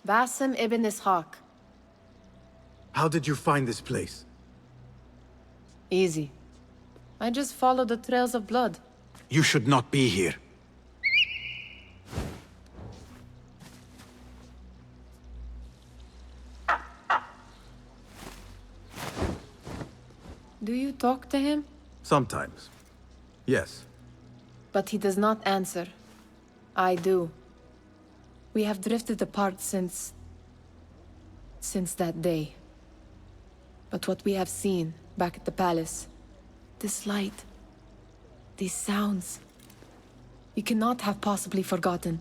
Basim ibn Ishaq. How did you find this place? Easy. I just follow the trails of blood. You should not be here. Do you talk to him? Sometimes. Yes. But he does not answer. I do. We have drifted apart since that day. But what we have seen back at the palace, this light, these sounds, we cannot have possibly forgotten.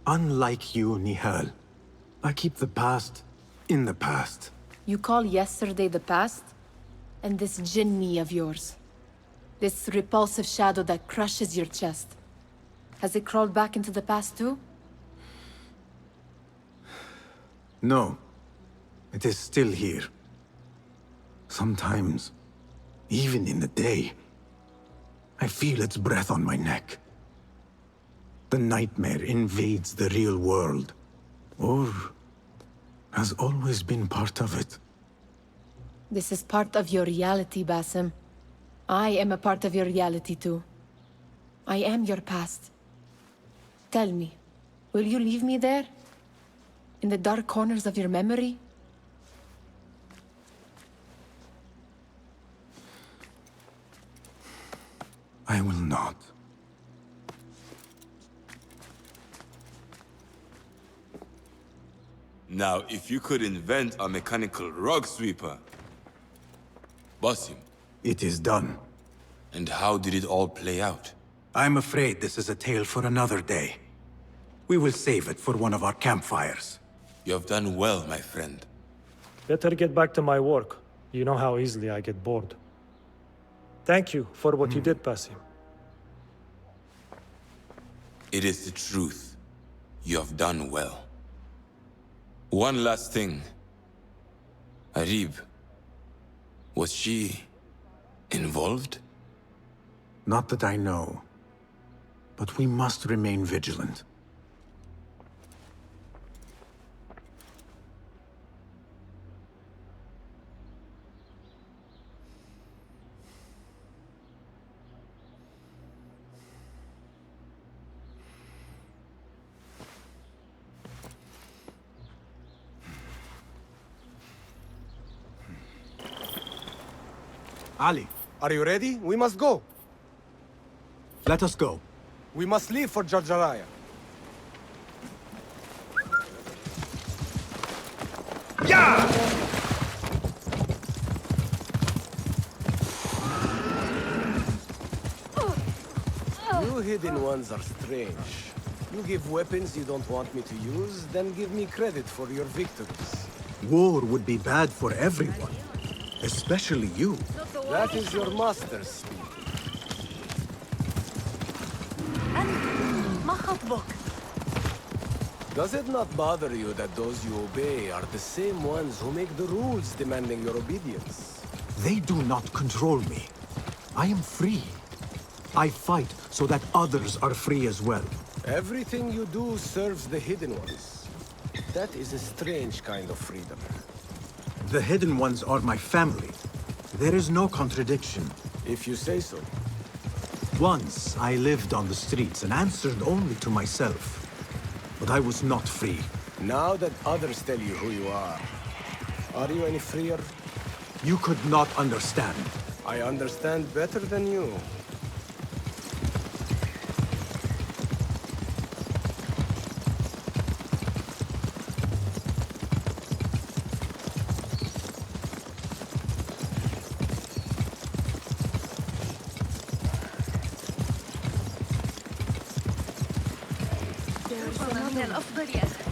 Unlike you, Nihal, I keep the past in the past. You call yesterday the past? And this jinni of yours, this repulsive shadow that crushes your chest, has it crawled back into the past too? No. It is still here. Sometimes, even in the day, I feel its breath on my neck. The nightmare invades the real world, or has always been part of it. This is part of your reality, Basim. I am a part of your reality too. I am your past. Tell me, will you leave me there? In the dark corners of your memory? I will not. Now, if you could invent a mechanical rug sweeper... Basim. It is done. And how did it all play out? I'm afraid this is a tale for another day. We will save it for one of our campfires. You have done well, my friend. Better get back to my work. You know how easily I get bored. Thank you for what you did, Basim. It is the truth. You have done well. One last thing. Arib. Was she... involved? Not that I know. But we must remain vigilant. Ali, Are you ready? We must go. let us go. We must leave for Jarjaraya. You hidden ones are strange. You give weapons you don't want me to use, then give me credit for your victories. War would be bad for everyone. Especially you. That is your master's speech. Does it not bother you that those you obey are the same ones who make the rules demanding your obedience? They do not control me. I am free. I fight so that others are free as well. Everything you do serves the hidden ones. That is a strange kind of freedom. The hidden ones are my family. There is no contradiction. If you say so. Once I lived on the streets and answered only to myself. But I was not free. Now that others tell you who you are you any freer? You could not understand. I understand better than you. من الأفضل يا أخي.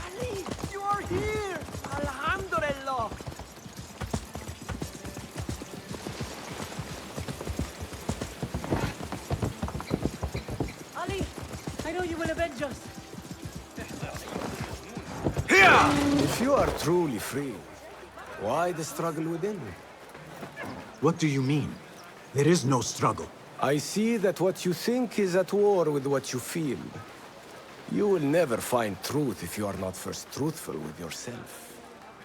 Ali, you are here! Alhamdulillah! Ali, I know you will avenge us. If you are truly free, why the struggle within? What do you mean? There is no struggle. I see that what you think is at war with what you feel. You will never find truth if you are not first truthful with yourself.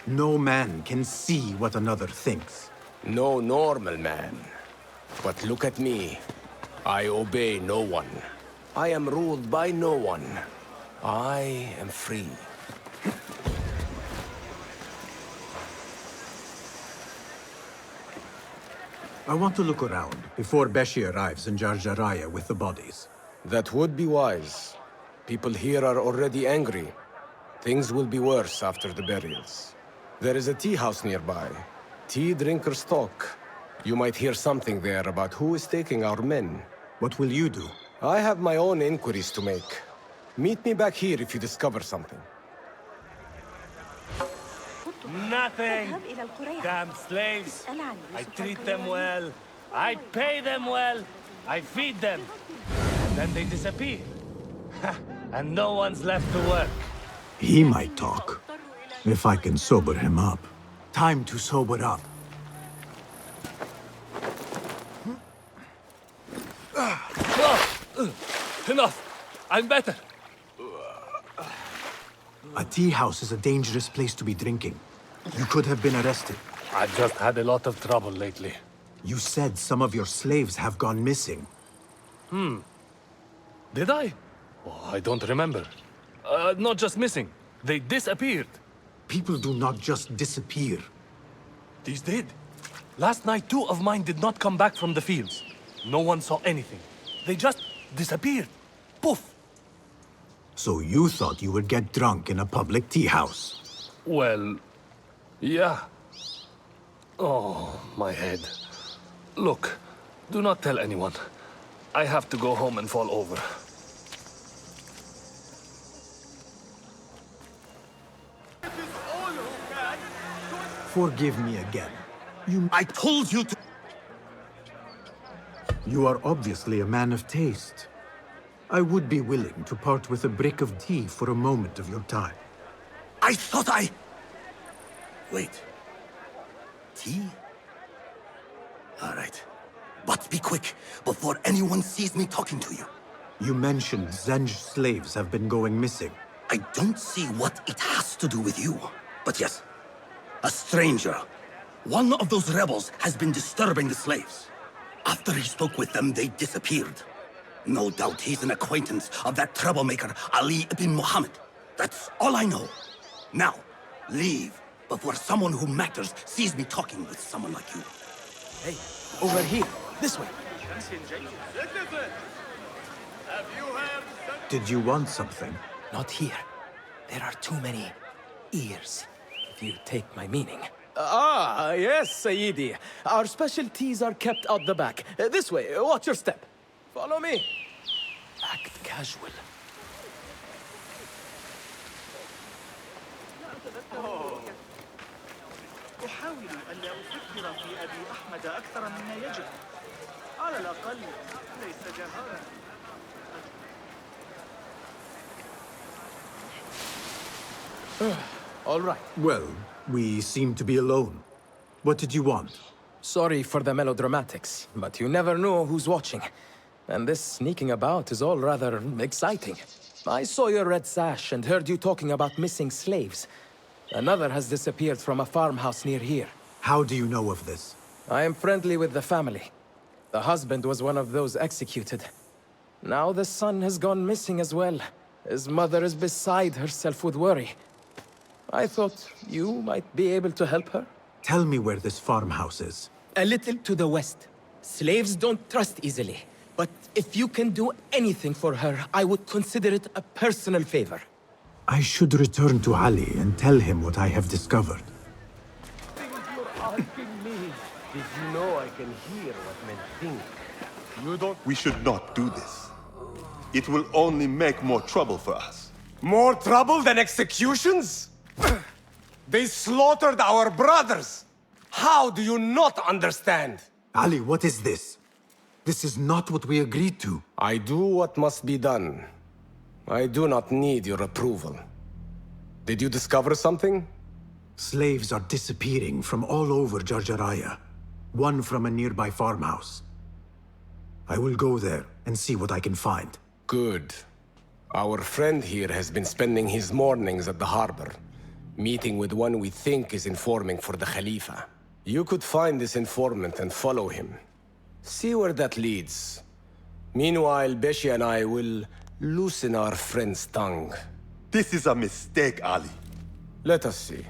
No man can see what another thinks. No normal man. But look at me. I obey no one. I am ruled by no one. I am free. I want to look around before Beshi arrives in Jar Jaraya with the bodies. That would be wise. People here are already angry. Things will be worse after the burials. There is a tea house nearby. Tea drinkers talk. You might hear something there about who is taking our men. What will you do? I have my own inquiries to make. Meet me back here if you discover something. Nothing. Damn slaves. I treat them well. I pay them well. I feed them. And then they disappear. And no one's left to work. He might talk. If I can sober him up. Time to sober up. Enough. I'm better. A tea house is a dangerous place to be drinking. You could have been arrested. I've just had a lot of trouble lately. You said some of your slaves have gone missing. Did I? Oh, I don't remember. Not just missing. They disappeared. People do not just disappear. These did. Last night, 2 of mine did not come back from the fields. No one saw anything. They just disappeared. Poof. So you thought you would get drunk in a public tea house? Well, yeah. Oh, my head. Look, do not tell anyone. I have to go home and fall over. Forgive me again. I told you to... You are obviously a man of taste. I would be willing to part with a brick of tea for a moment of your time. I thought I... Wait. Tea? All right. But be quick, before anyone sees me talking to you. You mentioned Zenj slaves have been going missing. I don't see what it has to do with you. But yes, a stranger. One of those rebels has been disturbing the slaves. After he spoke with them, they disappeared. No doubt he's an acquaintance of that troublemaker, Ali ibn Muhammad. That's all I know. Now, leave before someone who matters sees me talking with someone like you. Hey, over here. This way. Did you want something? Not here. There are too many ears, if you take my meaning. Ah, yes, Sayyidi. Our specialties are kept out the back. This way, watch your step. Follow me. Act casual. أحاول ألا أفكر في أبي أحمد أكثر مما يجب. على الأقل ليس جهارا. All right. Well, we seem to be alone. What did you want? Sorry for the melodramatics, but you never know who's watching. And this sneaking about is all rather exciting. I saw your red sash and heard you talking about missing slaves. Another has disappeared from a farmhouse near here. How do you know of this? I am friendly with the family. The husband was one of those executed. Now the son has gone missing as well. His mother is beside herself with worry. I thought you might be able to help her. Tell me where this farmhouse is. A little to the west. Slaves don't trust easily. But if you can do anything for her, I would consider it a personal favor. I should return to Ali and tell him what I have discovered. You're asking me. Did you know I can hear what men think? You don't... We should not do this. It will only make more trouble for us. More trouble than executions? They slaughtered our brothers! How do you not understand? Ali, what is this? This is not what we agreed to. I do what must be done. I do not need your approval. Did you discover something? Slaves are disappearing from all over Jar Jaraya. One from a nearby farmhouse. I will go there and see what I can find. Good. Our friend here has been spending his mornings at the harbor, meeting with one we think is informing for the Khalifa. You could find this informant and follow him. See where that leads. Meanwhile, Beshi and I will loosen our friend's tongue. This is a mistake, Ali. Let us see.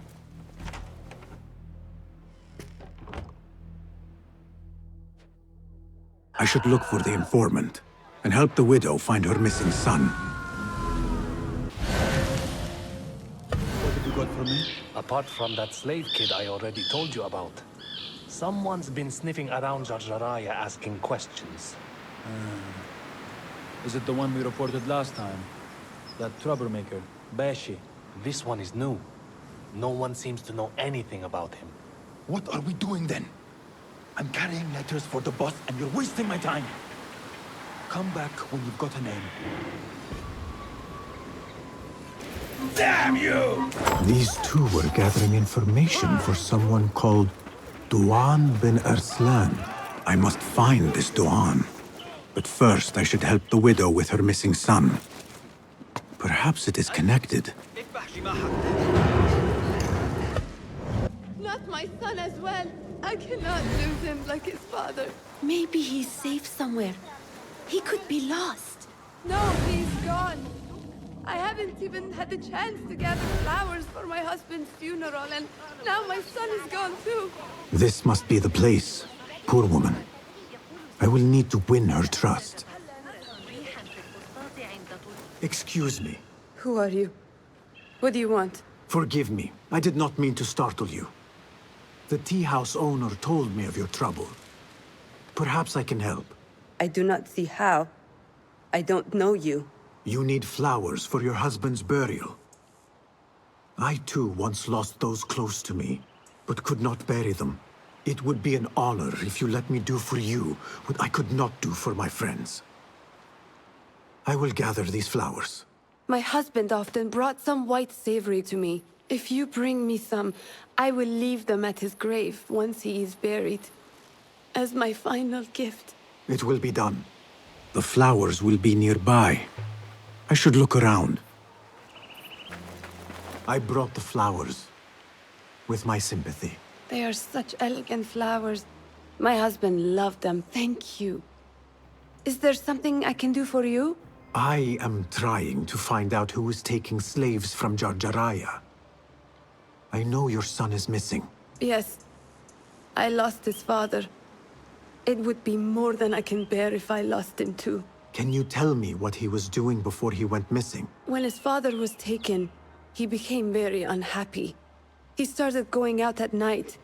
I should look for the informant and help the widow find her missing son. What have you got for me? Apart from that slave kid I already told you about. Someone's been sniffing around Jarjaraya asking questions. Is it the one we reported last time? That troublemaker, Bashi? This one is new. No one seems to know anything about him. What are we doing then? I'm carrying letters for the boss and you're wasting my time. Come back when you've got a name. Damn you! These two were gathering information for someone called Duan bin Arslan. I must find this Duan. But first I should help the widow with her missing son. Perhaps it is connected. Not my son as well. I cannot lose him like his father. Maybe he's safe somewhere. He could be lost. No, he's gone. I haven't even had the chance to gather flowers for my husband's funeral, and now my son is gone too. This must be the place. Poor woman. I will need to win her trust. Excuse me. Who are you? What do you want? Forgive me. I did not mean to startle you. The tea house owner told me of your trouble. Perhaps I can help. I do not see how. I don't know you. You need flowers for your husband's burial. I too once lost those close to me, but could not bury them. It would be an honor if you let me do for you what I could not do for my friends. I will gather these flowers. My husband often brought some white savory to me. If you bring me some, I will leave them at his grave once he is buried. As my final gift. It will be done. The flowers will be nearby. I should look around. I brought the flowers with my sympathy. They are such elegant flowers. My husband loved them. Thank you. Is there something I can do for you? I am trying to find out who is taking slaves from Jarjaraya. I know your son is missing. Yes. I lost his father. It would be more than I can bear if I lost him too. Can you tell me what he was doing before he went missing? When his father was taken, he became very unhappy. He started going out at night.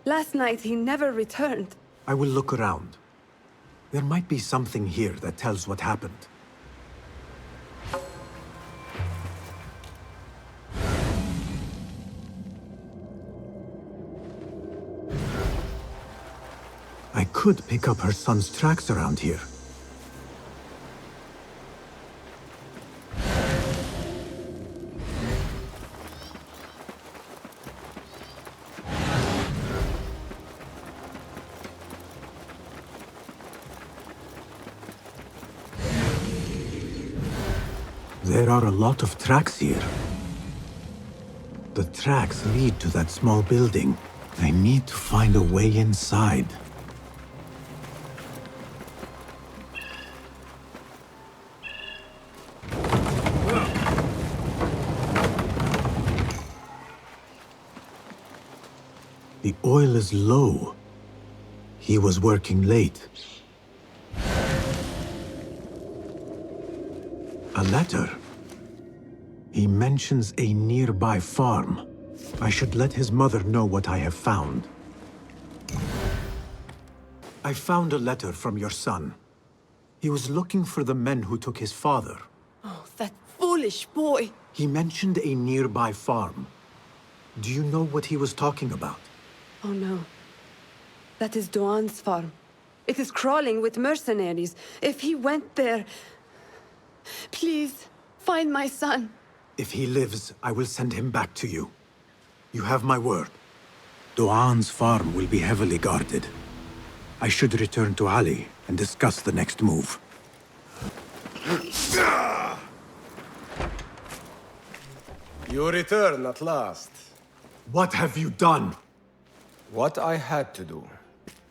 Last night, he never returned. I will look around. There might be something here that tells what happened. I could pick up her son's tracks around here. There are a lot of tracks here. The tracks lead to that small building. I need to find a way inside. The oil is low. He was working late. A letter. He mentions a nearby farm. I should let his mother know what I have found. I found a letter from your son. He was looking for the men who took his father. Oh, that foolish boy! He mentioned a nearby farm. Do you know what he was talking about? Oh no. That is Duan's farm. It is crawling with mercenaries. If he went there... Please, find my son. If he lives, I will send him back to you. You have my word. Duan's farm will be heavily guarded. I should return to Ali and discuss the next move. You return at last. What have you done? What I had to do.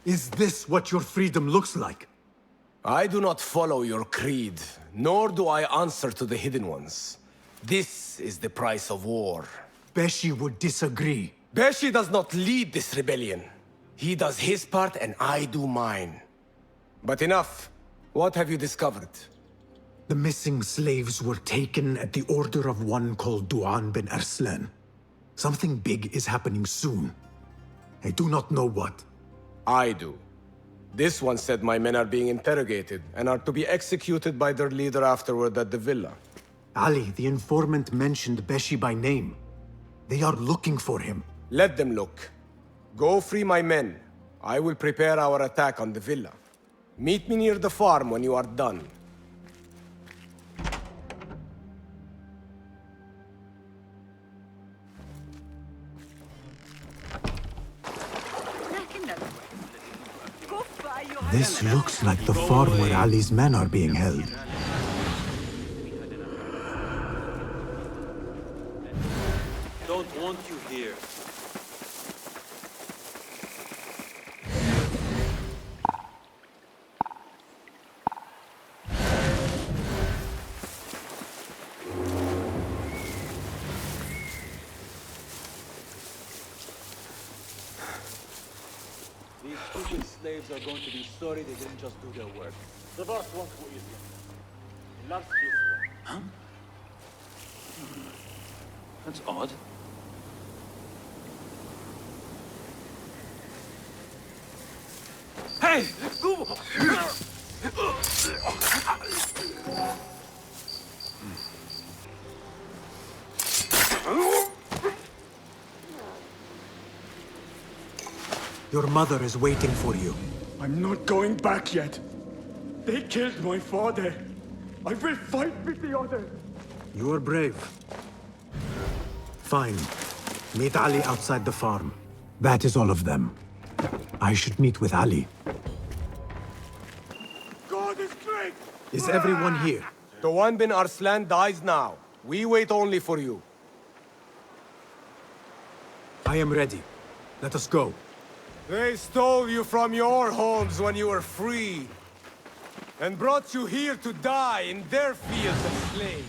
Is this what your freedom looks like? I do not follow your creed, nor do I answer to the Hidden Ones. This is the price of war. Beshi would disagree. Beshi does not lead this rebellion. He does his part and I do mine. But enough. What have you discovered? The missing slaves were taken at the order of one called Duan bin Arslan. Something big is happening soon. I do not know what. I do. This one said my men are being interrogated and are to be executed by their leader afterward at the villa. Ali, the informant, mentioned Beshi by name. They are looking for him. Let them look. Go free my men. I will prepare our attack on the villa. Meet me near the farm when you are done. This looks like the farm where Ali's men are being held. Don't want you here. These stupid slaves are going to be sorry they didn't just do their work. The first one who is them. Last one. Huh? That's odd. Hey! Go! Your mother is waiting for you. I'm not going back yet. They killed my father. I will fight with the others. You are brave. Fine. Meet Ali outside the farm. That is all of them. I should meet with Ali. God is great! Is everyone here? Duan bin Arslan dies now. We wait only for you. I am ready. Let us go. They stole you from your homes when you were free, and brought you here to die in their fields as slaves.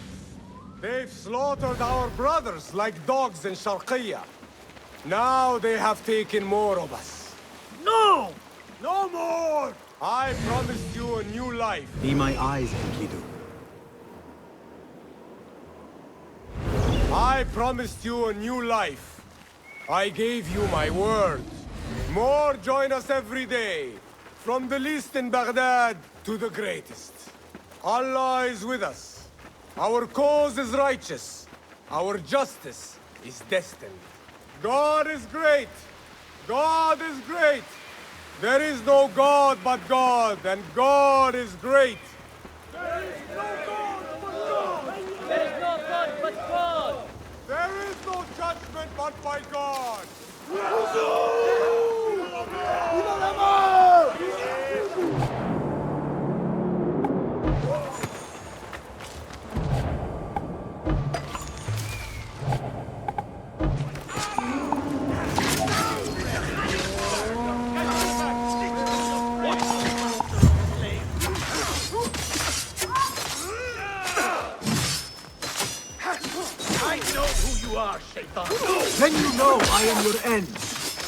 They've slaughtered our brothers like dogs in Sharqiyya. Now they have taken more of us. No! No more! I promised you a new life. Be my eyes, Enkidu. I promised you a new life. I gave you my word. More join us every day, from the least in Baghdad to the greatest. Allah is with us. Our cause is righteous. Our justice is destined. God is great. God is great. There is no God but God, and God is great. There is no God but God! There is no God but God! There is no judgment but by God. I know who you are, Shaitan. Then you know I am your end.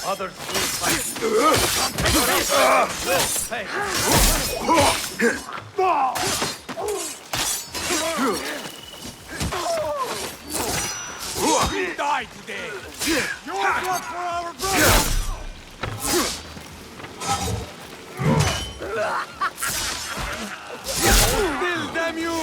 Others will fight you. We die today. Your blood for our brothers. Still, damn you!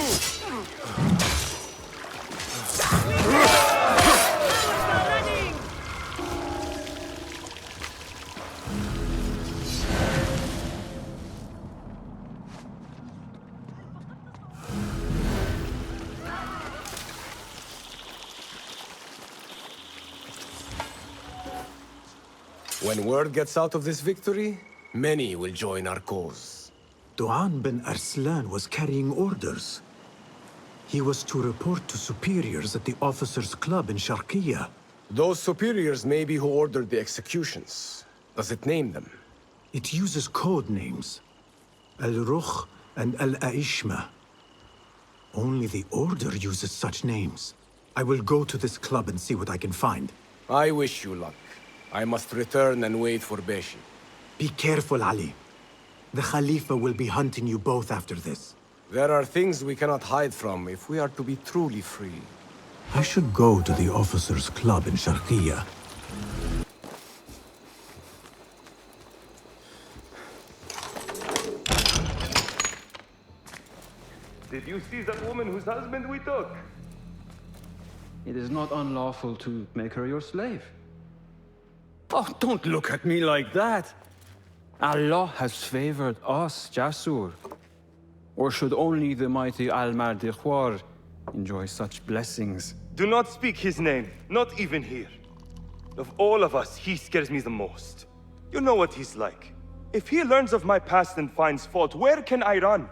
When word gets out of this victory, Many will join our cause. Duan bin Arslan was carrying orders. He was to report to superiors at the officers' club in Sharqiya. Those superiors may be who ordered the executions. Does it name them? It uses code names. Al-Rukh and Al-Aishma. Only the Order uses such names. I will go to this club and see what I can find. I wish you luck. I must return and wait for Beshi. Be careful, Ali. The Khalifa will be hunting you both after this. There are things we cannot hide from if we are to be truly free. I should go to the officers' club in Sharqiya. Did you see that woman whose husband we took? It is not unlawful to make her your slave. Oh, don't look at me like that. Allah has favored us, Jasur. Or should only the mighty Al-Mardikhwar enjoy such blessings? Do not speak his name, not even here. Of all of us, he scares me the most. You know what he's like. If he learns of my past and finds fault, where can I run?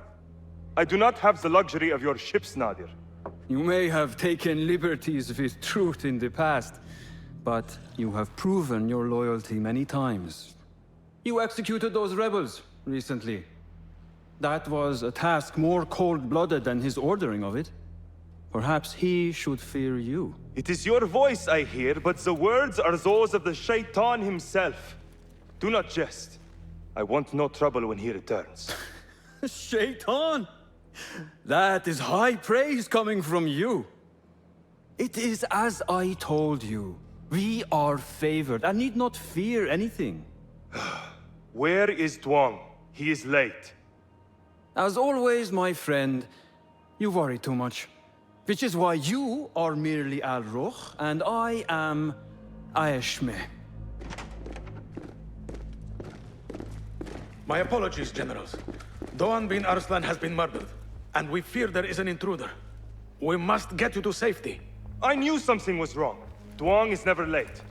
I do not have the luxury of your ships, Nadir. You may have taken liberties with truth in the past, but you have proven your loyalty many times. You executed those rebels recently. That was a task more cold-blooded than his ordering of it. Perhaps he should fear you. It is your voice I hear, but the words are those of the Shaitan himself. Do not jest. I want no trouble when he returns. Shaitan! That is high praise coming from you. It is as I told you. We are favored and need not fear anything. Where is Duang? He is late. As always, my friend, you worry too much. Which is why you are merely Al-Rukh and I am Aishme. My apologies, generals. Doan bin Arslan has been murdered, and we fear there is an intruder. We must get you to safety. I knew something was wrong. Duang is never late.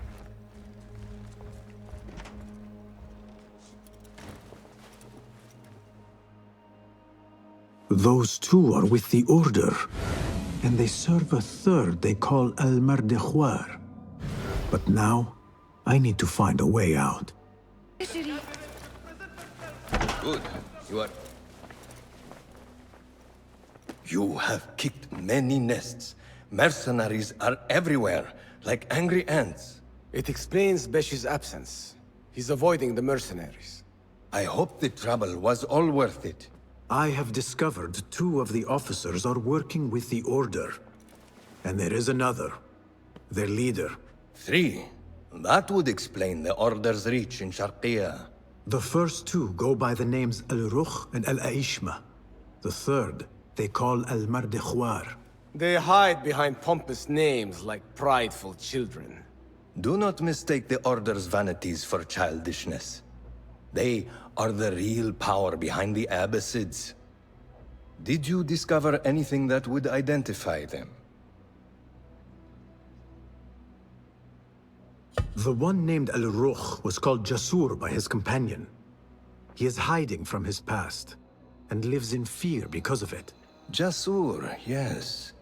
Those two are with the Order, and they serve a third they call Al-Mardikhwar. But now, I need to find a way out. Good. You have kicked many nests. Mercenaries are everywhere, like angry ants. It explains Beshi's absence. He's avoiding the mercenaries. I hope the trouble was all worth it. I have discovered 2 of the officers are working with the Order. And there is another. Their leader. 3. That would explain the Order's reach in Sharqiya. The first 2 go by the names Al-Rukh and Al-Aishma. The third, they call Al-Mardikhwar. They hide behind pompous names like prideful children. Do not mistake the Order's vanities for childishness. They are the real power behind the Abbasids. Did you discover anything that would identify them? The one named Al-Rukh was called Jasur by his companion. He is hiding from his past, and lives in fear because of it. Jasur, yes.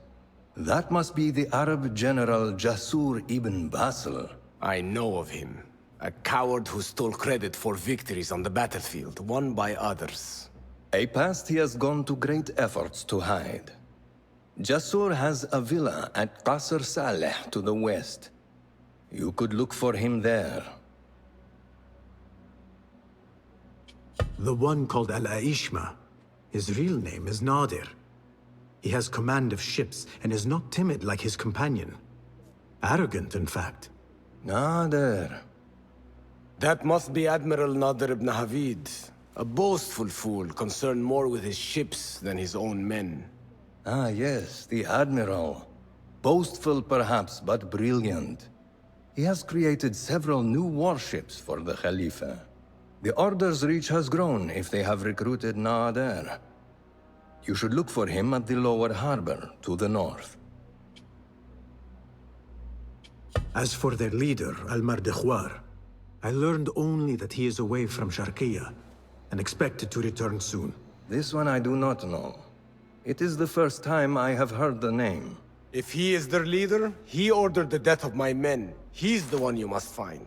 That must be the Arab general Jasur ibn Basil. I know of him. A coward who stole credit for victories on the battlefield, won by others. A past he has gone to great efforts to hide. Jasur has a villa at Qasr Saleh to the west. You could look for him there. The one called Al-Aishma. His real name is Nadir. He has command of ships and is not timid like his companion. Arrogant, in fact. Nadir. That must be Admiral Nadir ibn Havid. A boastful fool, concerned more with his ships than his own men. Ah, yes, the Admiral. Boastful perhaps, but brilliant. He has created several new warships for the Khalifa. The Order's reach has grown if they have recruited Nadir. You should look for him at the lower harbor, to the north. As for their leader, Al-Mardikhwar, I learned only that he is away from Sharqiya and expected to return soon. This one I do not know. It is the first time I have heard the name. If he is their leader, he ordered the death of my men. He's the one you must find.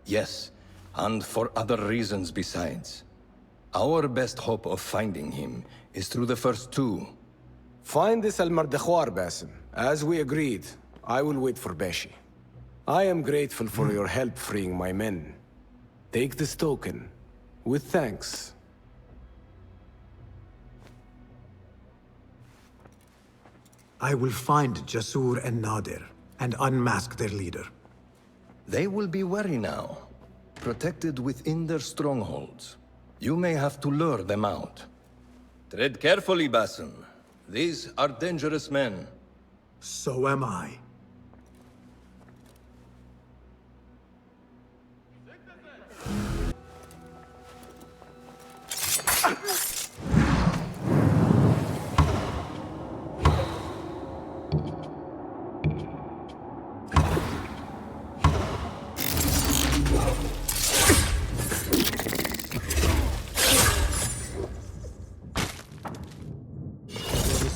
Yes, and for other reasons besides. Our best hope of finding him is through the first two. Find this Al-Mardekhwar, Basim. As we agreed, I will wait for Beshi. I am grateful for your help freeing my men. Take this token, with thanks. I will find Jasur and Nadir, and unmask their leader. They will be wary now, protected within their strongholds. You may have to lure them out. Tread carefully, Basim. These are dangerous men. So am I.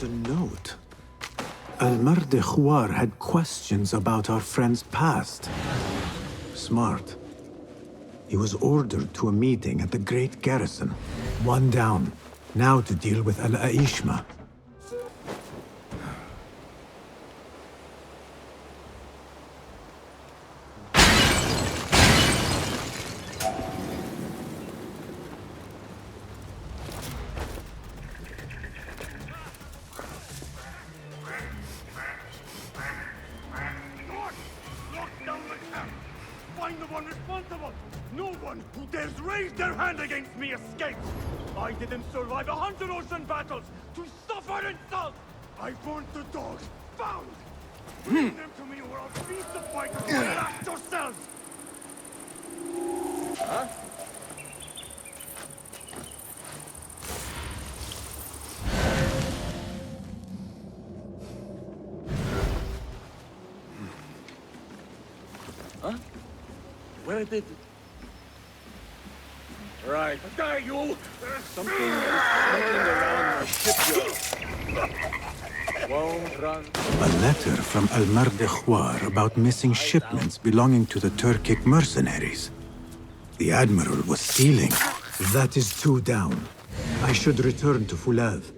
A note. Al-Mardekhwar had questions about our friend's past. Smart. He was ordered to a meeting at the Great Garrison. One down. Now to deal with Al-Aishma. Find the one responsible! No one who dares raise their hand against me escapes! I didn't survive 100 ocean battles to suffer insult! I want the dogs found! Bring them to me or I'll feed the fighters and blast yourselves! Huh? Huh? Where did... Right. Die, you! Something around my shipyard. Won't run. A letter from Al-Mardekhwar about missing shipments belonging to the Turkic mercenaries. The Admiral was stealing. That is two down. I should return to Fulav.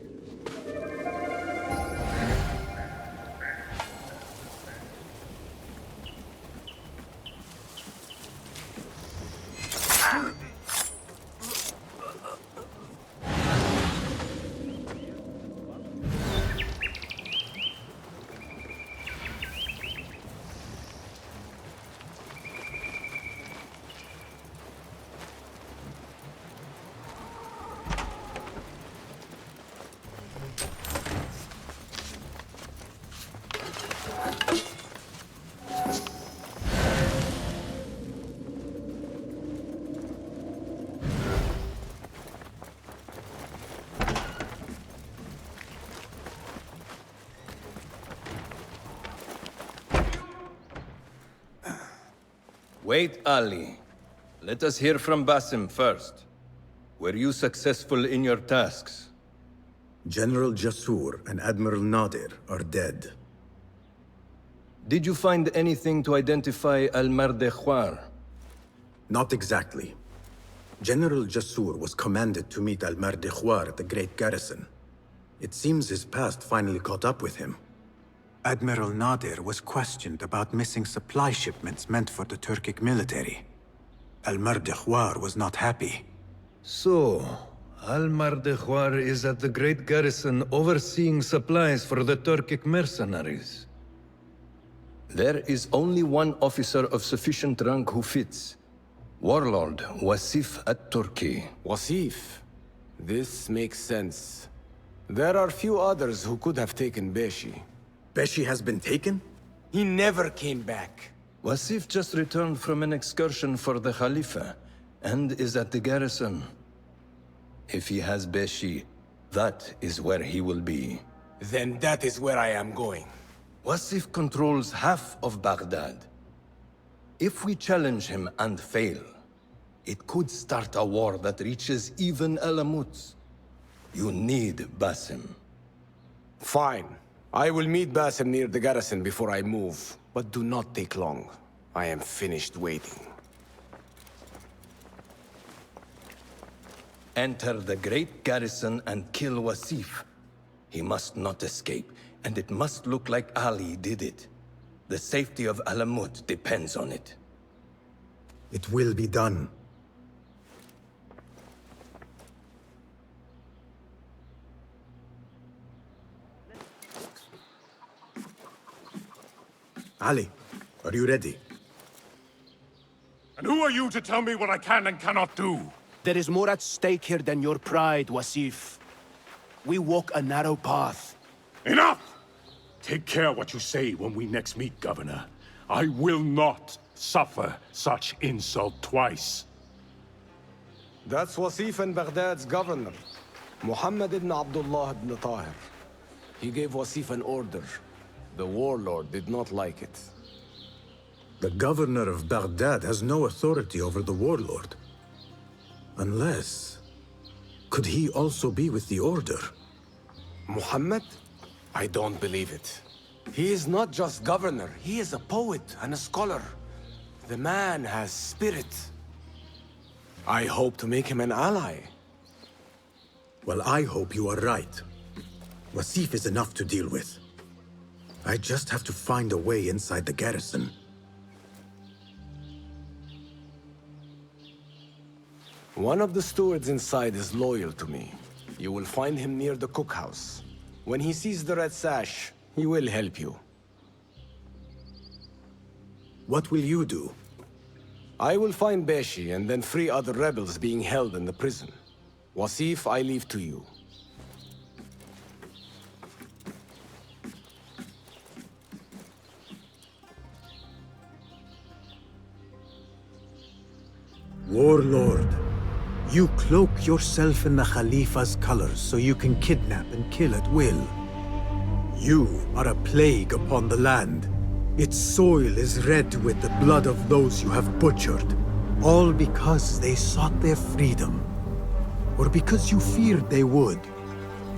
Wait, Ali. Let us hear from Basim first. Were you successful in your tasks? General Jasur and Admiral Nadir are dead. Did you find anything to identify Al-Mardekhwar? Not exactly. General Jasur was commanded to meet Al-Mardekhwar at the Great Garrison. It seems his past finally caught up with him. Admiral Nadir was questioned about missing supply shipments meant for the Turkic military. Al-Mardekhwar was not happy. So, Al-Mardekhwar is at the Great Garrison overseeing supplies for the Turkic mercenaries. There is only one officer of sufficient rank who fits. Warlord Wasif at-Turki. Wasif? This makes sense. There are few others who could have taken Beshi. Beshi has been taken? He never came back. Wasif just returned from an excursion for the Khalifa, and is at the garrison. If he has Beshi, that is where he will be. Then that is where I am going. Wasif controls half of Baghdad. If we challenge him and fail, it could start a war that reaches even Alamut. You need Basim. Fine. I will meet Basim near the garrison before I move, but do not take long. I am finished waiting. Enter the great garrison and kill Wasif. He must not escape, and it must look like Ali did it. The safety of Alamut depends on it. It will be done. Ali, are you ready? And who are you to tell me what I can and cannot do? There is more at stake here than your pride, Wasif. We walk a narrow path. Enough! Take care what you say when we next meet, Governor. I will not suffer such insult twice. That's Wasif and Baghdad's governor, Muhammad ibn Abdullah ibn Tahir. He gave Wasif an order. The warlord did not like it. The governor of Baghdad has no authority over the warlord. Unless... could he also be with the order? Muhammad? I don't believe it. He is not just governor, he is a poet and a scholar. The man has spirit. I hope to make him an ally. Well, I hope you are right. Wasif is enough to deal with. I just have to find a way inside the garrison. One of the stewards inside is loyal to me. You will find him near the cookhouse. When he sees the red sash, he will help you. What will you do? I will find Beshi and then free other rebels being held in the prison. Wasif, I leave to you. Warlord, you cloak yourself in the Khalifa's colors so you can kidnap and kill at will. You are a plague upon the land. Its soil is red with the blood of those you have butchered, all because they sought their freedom, or because you feared they would.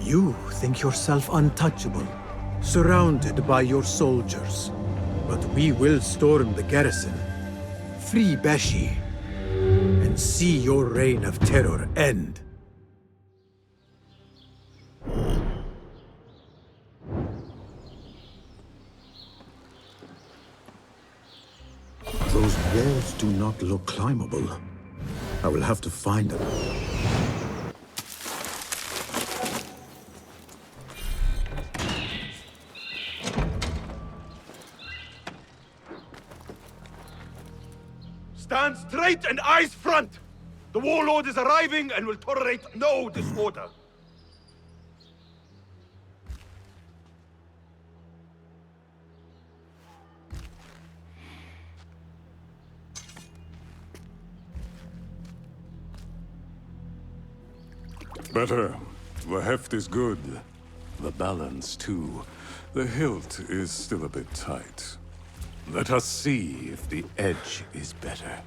You think yourself untouchable, surrounded by your soldiers. But we will storm the garrison, free Beshi, and see your reign of terror end. Those walls do not look climbable. I will have to find them. Stand straight and eyes front! The warlord is arriving and will tolerate no disorder. Better. The heft is good. The balance, too. The hilt is still a bit tight. Let us see if the edge is better.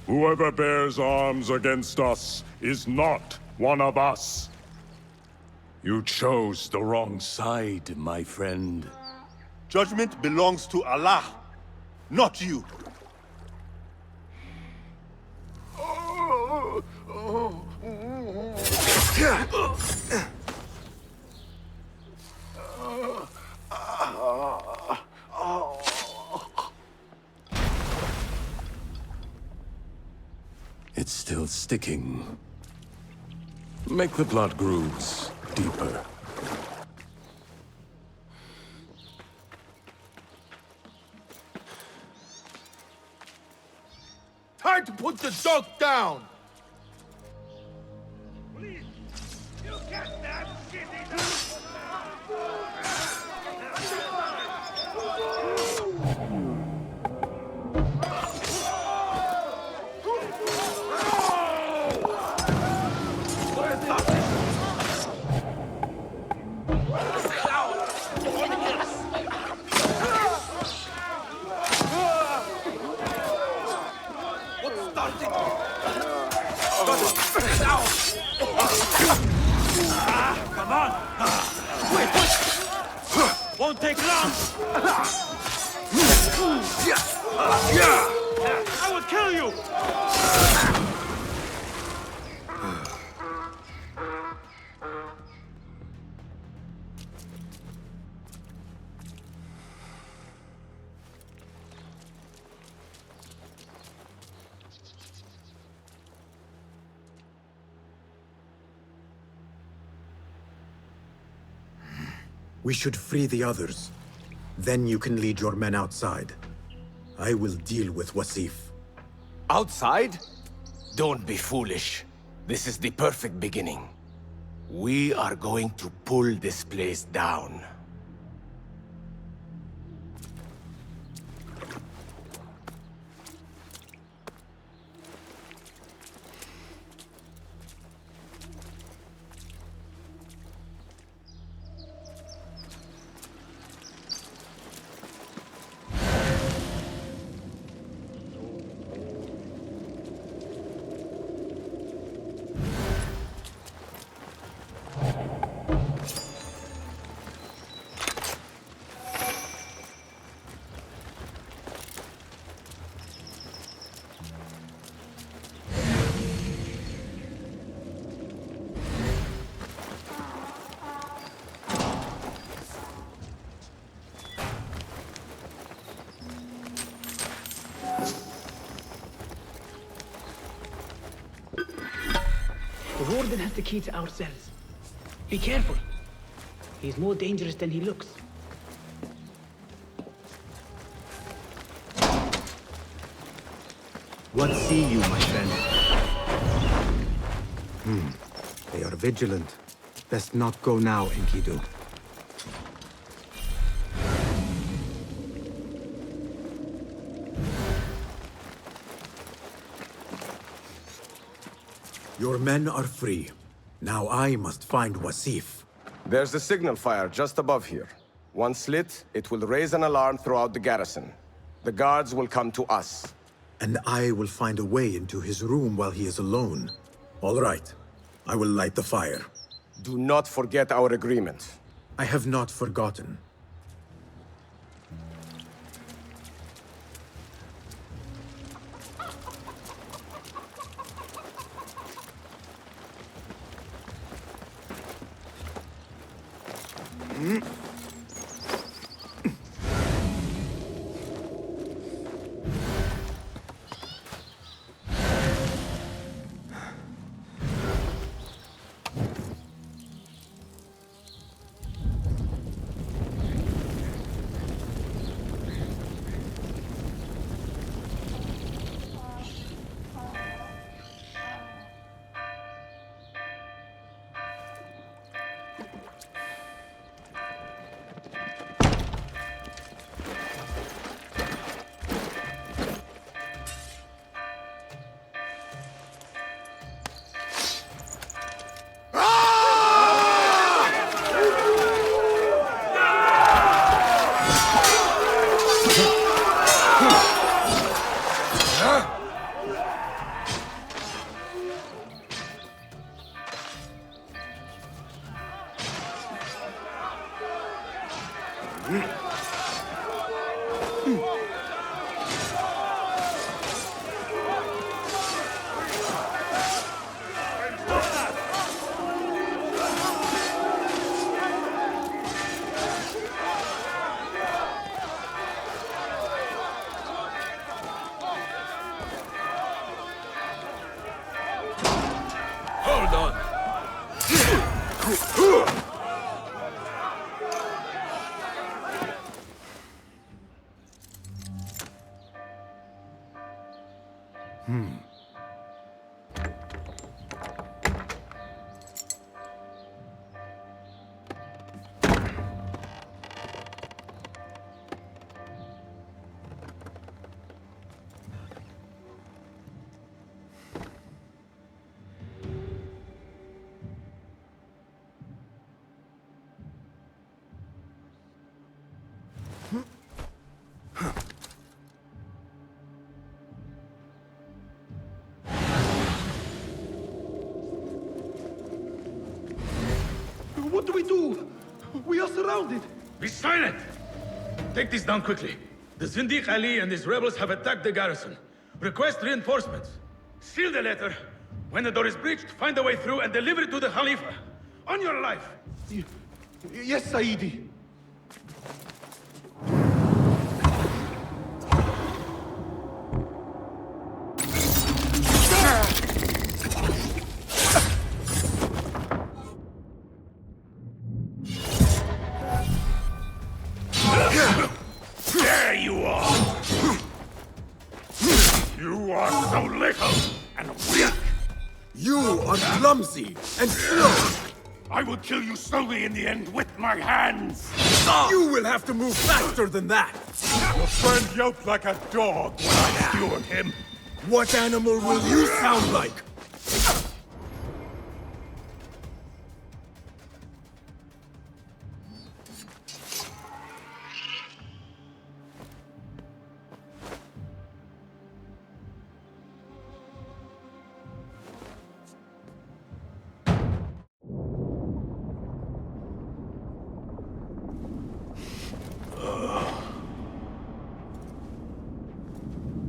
Whoever bears arms against us is not one of us. You chose the wrong side, my friend. Judgment belongs to Allah, not you. It's still sticking. Make the blood grooves deeper. Time to put the dog down! Come on! Wait, what? Won't take long! I will kill you! We should free the others. Then you can lead your men outside. I will deal with Wasif. Outside? Don't be foolish. This is the perfect beginning. We are going to pull this place down. The Warden has the key to our cells. Be careful. He's more dangerous than he looks. What see you, my friend? They are vigilant. Best not go now, Enkidu. Your men are free. Now I must find Wasif. There's a signal fire just above here. Once lit, it will raise an alarm throughout the garrison. The guards will come to us. And I will find a way into his room while he is alone. All right. I will light the fire. Do not forget our agreement. I have not forgotten. What do we do? We are surrounded. Be silent! Take this down quickly. The Zindiq Ali and his rebels have attacked the garrison. Request reinforcements. Seal the letter. When the door is breached, find a way through and deliver it to the Khalifa. On your life! Yes, Saidi. There you are! You are so little and weak! You are clumsy and slow! I will kill you slowly in the end with my hands! You will have to move faster than that! Your friend yelped like a dog when I skewered him. What animal will you sound like?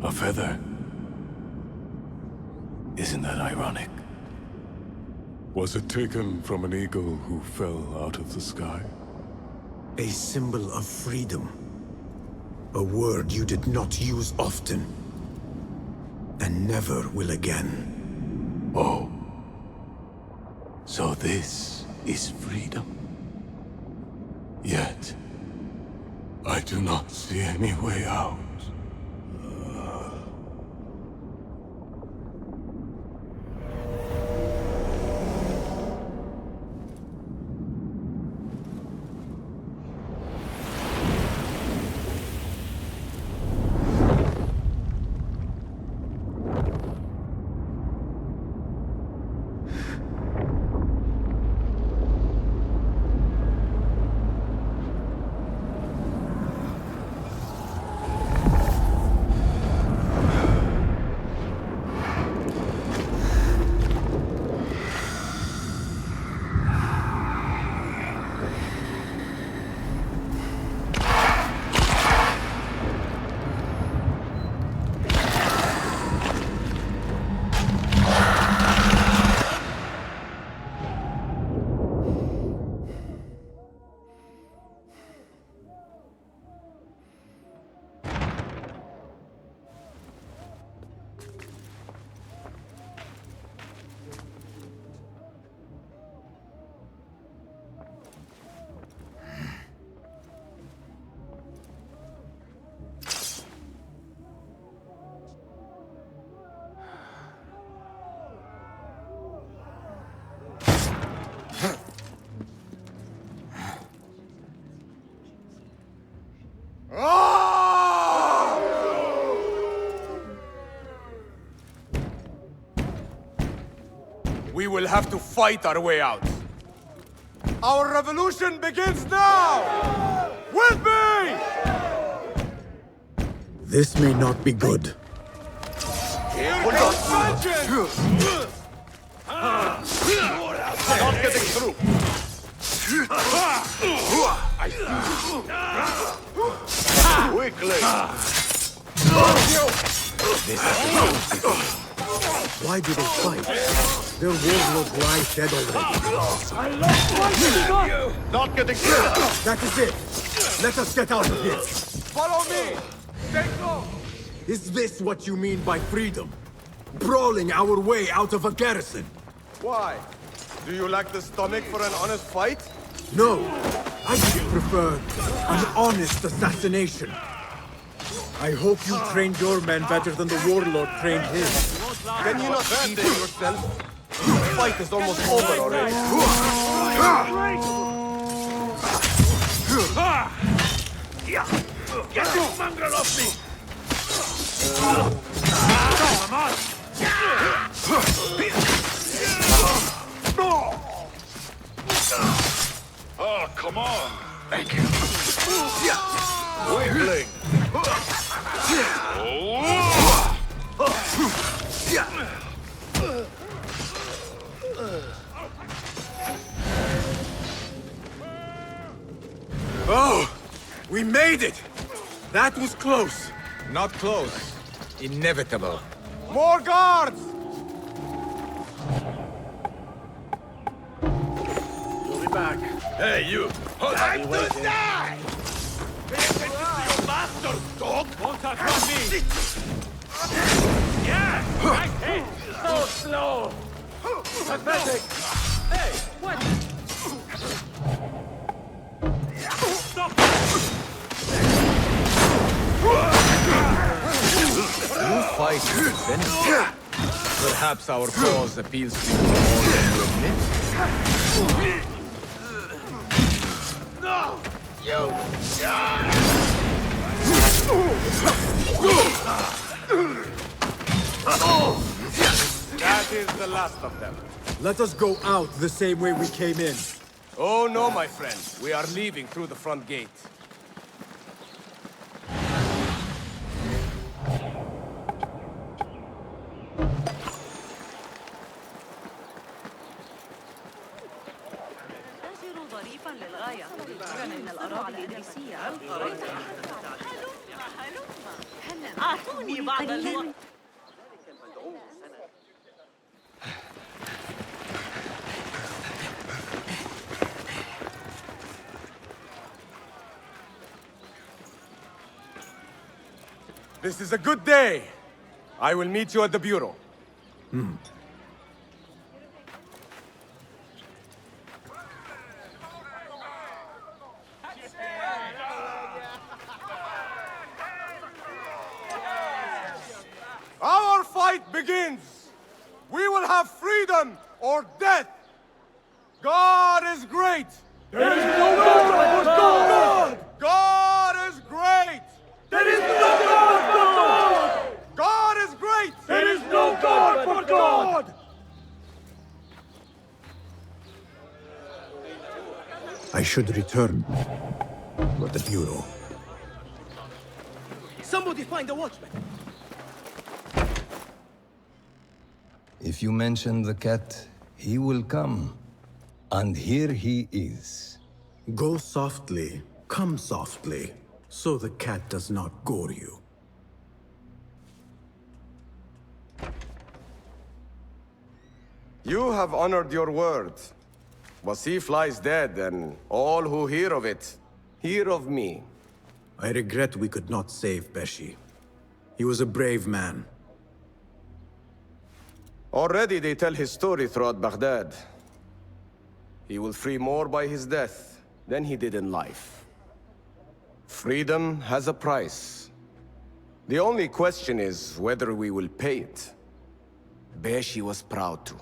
A feather. Isn't that ironic? Was it taken from an eagle who fell out of the sky? A symbol of freedom. A word you did not use often. And never will again. Oh. So this is freedom. Yet, I do not see any way out. We will have to fight our way out. Our revolution begins now! With me! This may not be good. Here comes vengeance! Not getting through. I see. Weakling. Why do they fight? Their warlord lies dead already. Not getting through. That is it. Let us get out of here. Follow me. Stay close. Is this what you mean by freedom? Brawling our way out of a garrison? Why? Do you lack the stomach for an honest fight? No. I just prefer an honest assassination. I hope you trained your men better than the warlord trained his. Can you not see for yourself? The fight is almost over already. Get this mongrel off me! Oh, come on! Thank you. Weakling. We made it! That was close. Not close. Inevitable. More guards! We'll be back. Hey, you! Hold Time on! to die! Pay attention to your master, dog! Won't touch me! Yeah! Right hit! So slow! Pathetic! Hey, what? Stop! You fight with Venice. Perhaps our cause appeals to you more than you admit. No! You die! That is the last of them. Let us go out the same way we came in. Oh no, my friend. We are leaving through the front gate. أعطوني بعض الوقت. This is a good day. I will meet you at the bureau. Our fight begins! We will have freedom or death! God is great! There is no God but God! God is great! There is no God but God! God is great! There is no God but God! I should return. But the Bureau. Somebody find the watchman! If you mention the cat, he will come. And here he is. Go softly, come softly, so the cat does not gore you. You have honored your word. Wasif lies dead, and all who hear of it, hear of me. I regret we could not save Beshi. He was a brave man. Already they tell his story throughout Baghdad. He will free more by his death than he did in life. Freedom has a price. The only question is whether we will pay it. Beshi was proud to.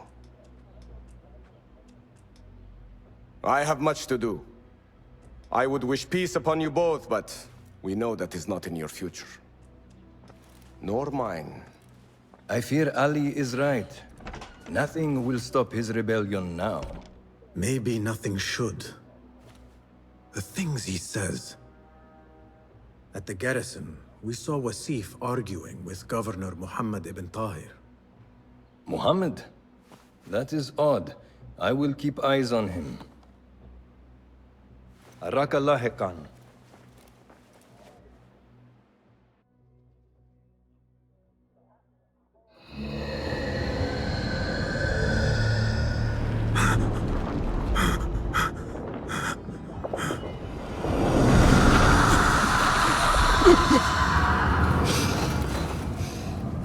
I have much to do. I would wish peace upon you both, but we know that is not in your future. Nor mine. I fear Ali is right. Nothing will stop his rebellion now. Maybe nothing should. The things he says. At the garrison, we saw Wasif arguing with Governor Muhammad ibn Tahir. Muhammad? That is odd. I will keep eyes on him. Araka lahiqan.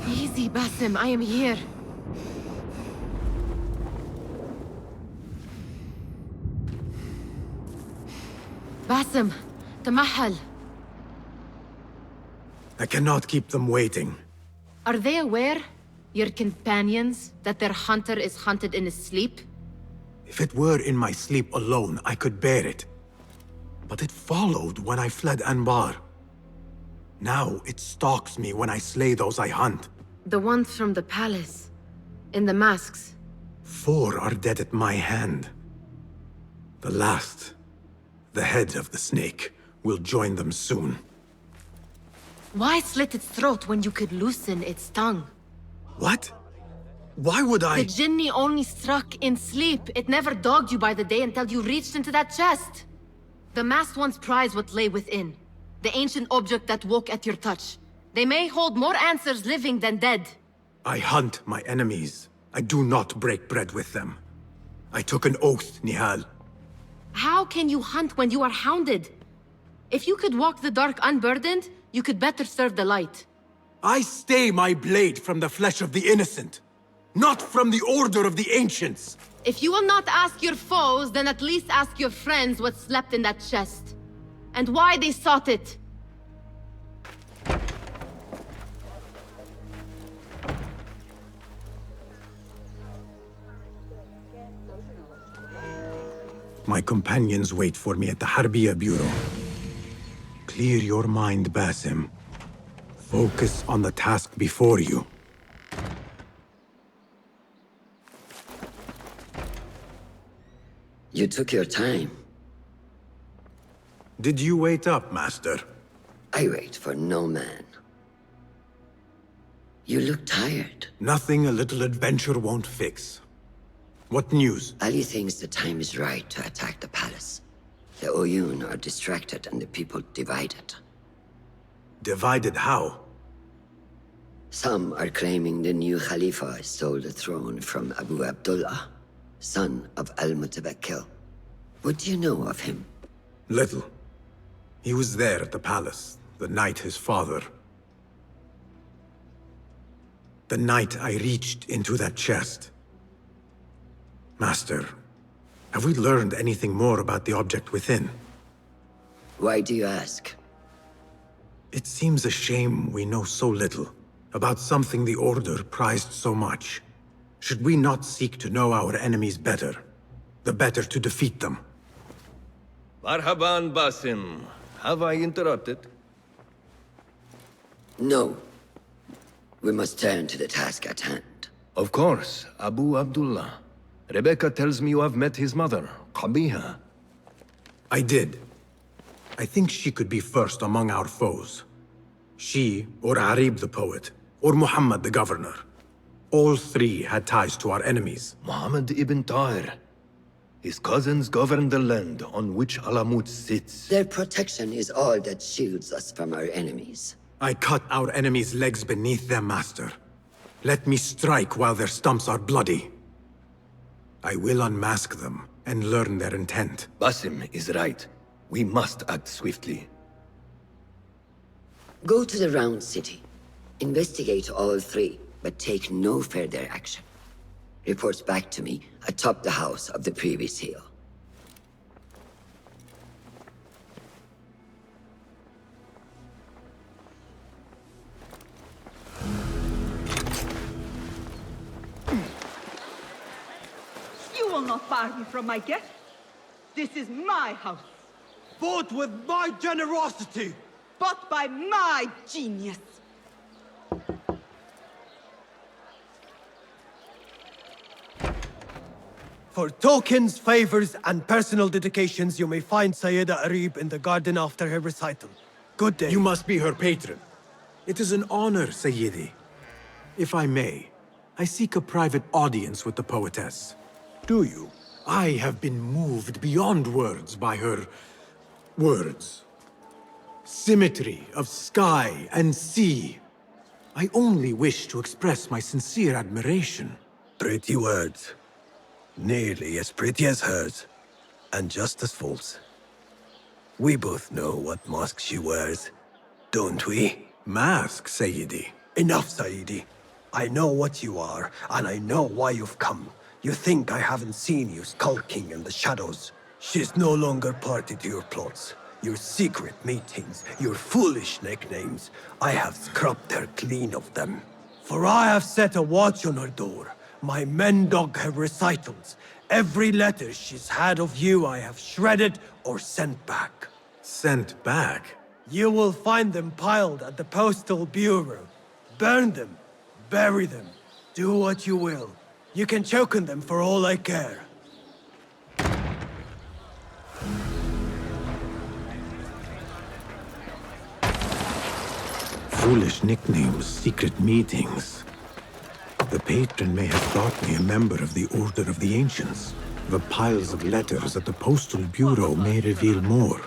Easy, Basim. I am here. Basim, Tamahal. I cannot keep them waiting. Are they aware, your companions, that their hunter is hunted in his sleep? If it were in my sleep alone, I could bear it. But it followed when I fled Anbar. Now it stalks me when I slay those I hunt. The ones from the palace. In the masks. 4 are dead at my hand. The last, the head of the snake, will join them soon. Why slit its throat when you could loosen its tongue? What? Why would I? The Jinni only struck in sleep. It never dogged you by the day until you reached into that chest. The masked ones prize what lay within. The ancient object that woke at your touch. They may hold more answers living than dead. I hunt my enemies. I do not break bread with them. I took an oath, Nihal. How can you hunt when you are hounded? If you could walk the dark unburdened, you could better serve the light. I stay my blade from the flesh of the innocent, not from the order of the ancients. If you will not ask your foes, then at least ask your friends what slept in that chest. And why they sought it. My companions wait for me at the Harbiya Bureau. Clear your mind, Basim. Focus on the task before you. You took your time. Did you wait up, Master? I wait for no man. You look tired. Nothing a little adventure won't fix. What news? Ali thinks the time is right to attack the palace. The Oyun are distracted and the people divided. Divided how? Some are claiming the new Khalifa stole the throne from Abu Abdullah, son of Al-Mutawakkil. What do you know of him? Little. He was there at the palace, the night his father... The night I reached into that chest. Master, have we learned anything more about the object within? Why do you ask? It seems a shame we know so little about something the Order prized so much. Should we not seek to know our enemies better, the better to defeat them? Marhaban, Basim. Have I interrupted? No. We must turn to the task at hand. Of course, Abu Abdullah. Rebecca tells me you have met his mother, Qabiha. I did. I think she could be first among our foes. She, or Arib the poet, or Muhammad the governor. All three had ties to our enemies. Muhammad ibn Tahir. His cousins govern the land on which Alamut sits. Their protection is all that shields us from our enemies. I cut our enemies' legs beneath them, Master. Let me strike while their stumps are bloody. I will unmask them and learn their intent. Basim is right. We must act swiftly. Go to the Round City. Investigate all three, but take no further action. Reports back to me atop the house of the previous hill. You will not bar me from my guest. This is my house. Bought with my generosity. Bought by my genius. For tokens, favors, and personal dedications, you may find Sayyida Arib in the garden after her recital. Good day. You must be her patron. It is an honor, Sayyidi. If I may, I seek a private audience with the poetess. Do you? I have been moved beyond words by her... words. Symmetry of sky and sea. I only wish to express my sincere admiration. Pretty words. Nearly as pretty as hers, and just as false. We both know what mask she wears, don't we? Mask, Sayyidi? Enough, Sayyidi. I know what you are, and I know why you've come. You think I haven't seen you skulking in the shadows. She's no longer party to your plots. Your secret meetings, your foolish nicknames. I have scrubbed her clean of them. For I have set a watch on her door. My men dog her recitals. Every letter she's had of you I have shredded or sent back. Sent back? You will find them piled at the Postal Bureau. Burn them. Bury them. Do what you will. You can choke on them for all I care. Foolish nicknames, secret meetings. The patron may have thought me a member of the Order of the Ancients. The piles of letters at the Postal Bureau may reveal more.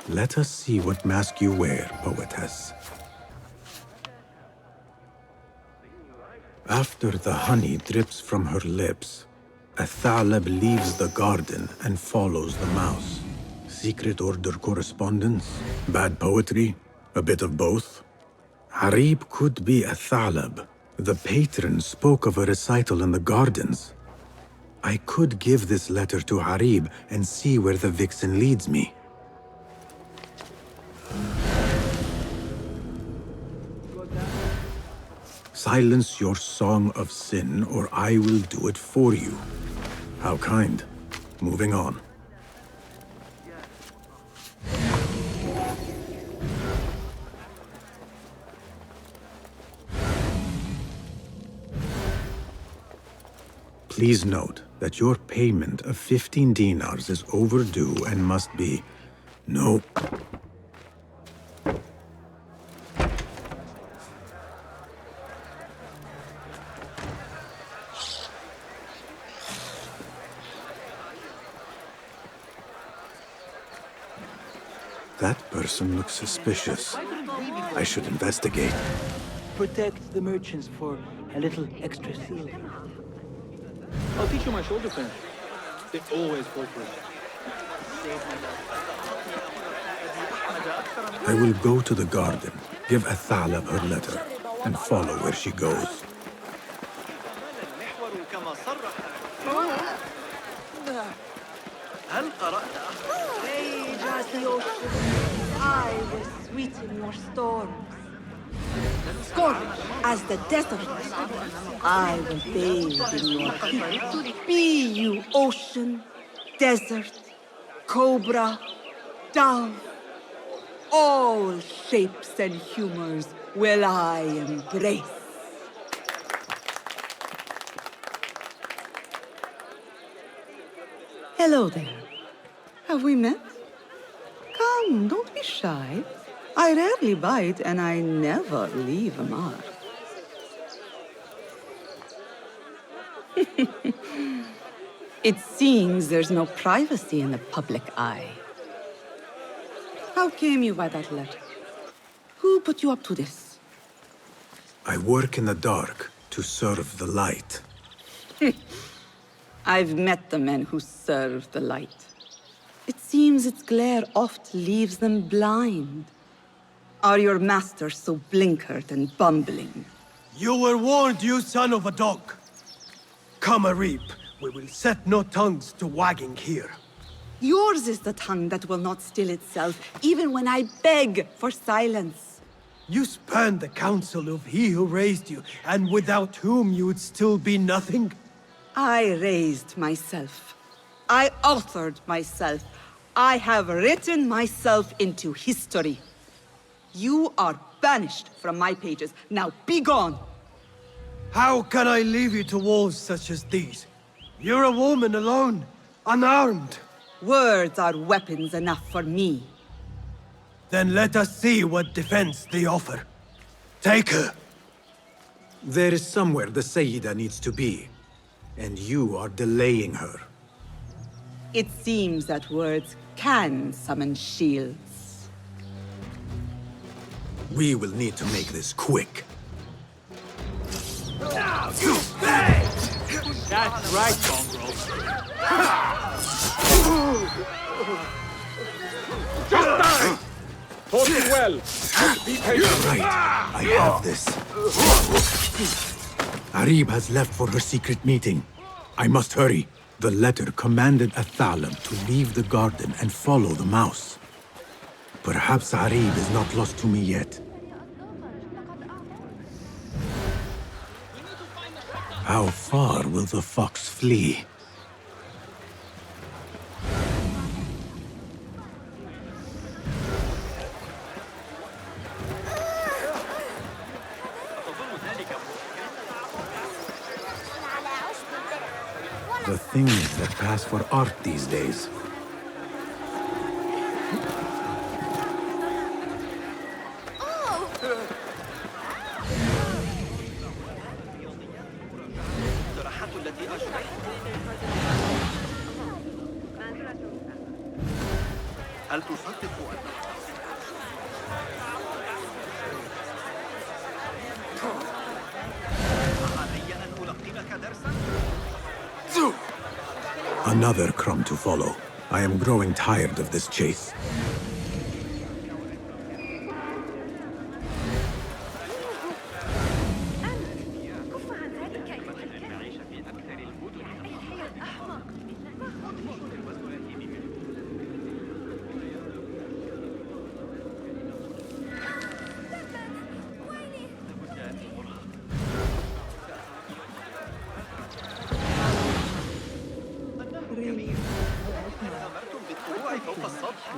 Let us see what mask you wear, poetess. After the honey drips from her lips, a thalab leaves the garden and follows the mouse. Secret order correspondence? Bad poetry? A bit of both? Harib could be a thalab. The patron spoke of a recital in the gardens. I could give this letter to Harib and see where the vixen leads me. Silence your song of sin, or I will do it for you. How kind. Moving on. Please note that your payment of 15 dinars is overdue and must be... No. That person looks suspicious. I should investigate. Protect the merchants for a little extra silver. I'll teach you my shoulder finish. They always fall for it. I will go to the garden, give a thalab her letter, and follow where she goes. Rage as the ocean, I will sweeten your storms. Scorch as the desert, I will bathe in your heat. Be you ocean, desert, cobra, dove, all shapes and humors will I embrace. Hello there. Have we met? Come, don't be shy. I rarely bite and I never leave a mark. It seems there's no privacy in the public eye. How came you by that letter? Who put you up to this? I work in the dark to serve the light. I've met the men who serve the light. It seems its glare oft leaves them blind. Are your masters so blinkered and bumbling? You were warned, you son of a dog. Come, Arib. We will set no tongues to wagging here. Yours is the tongue that will not still itself, even when I beg for silence. You spurn the counsel of he who raised you, and without whom you would still be nothing. I raised myself. I authored myself. I have written myself into history. You are banished from my pages. Now be gone! How can I leave you to wolves such as these? You're a woman alone, unarmed. Words are weapons enough for me. Then let us see what defense they offer. Take her. There is somewhere the Sayyida needs to be, and you are delaying her. It seems that words can summon shields. We will need to make this quick. That's right, mongrel. Just die! Talking well. Be patient. You're right. I have this. Arib has left for her secret meeting. I must hurry. The letter commanded a thalab to leave the garden and follow the mouse. Perhaps Arib is not lost to me yet. How far will the fox flee? The things that pass for art these days. هل تصدق أن علي أن ألقنك درسا؟ Another crumb to follow. I am growing tired of this chase.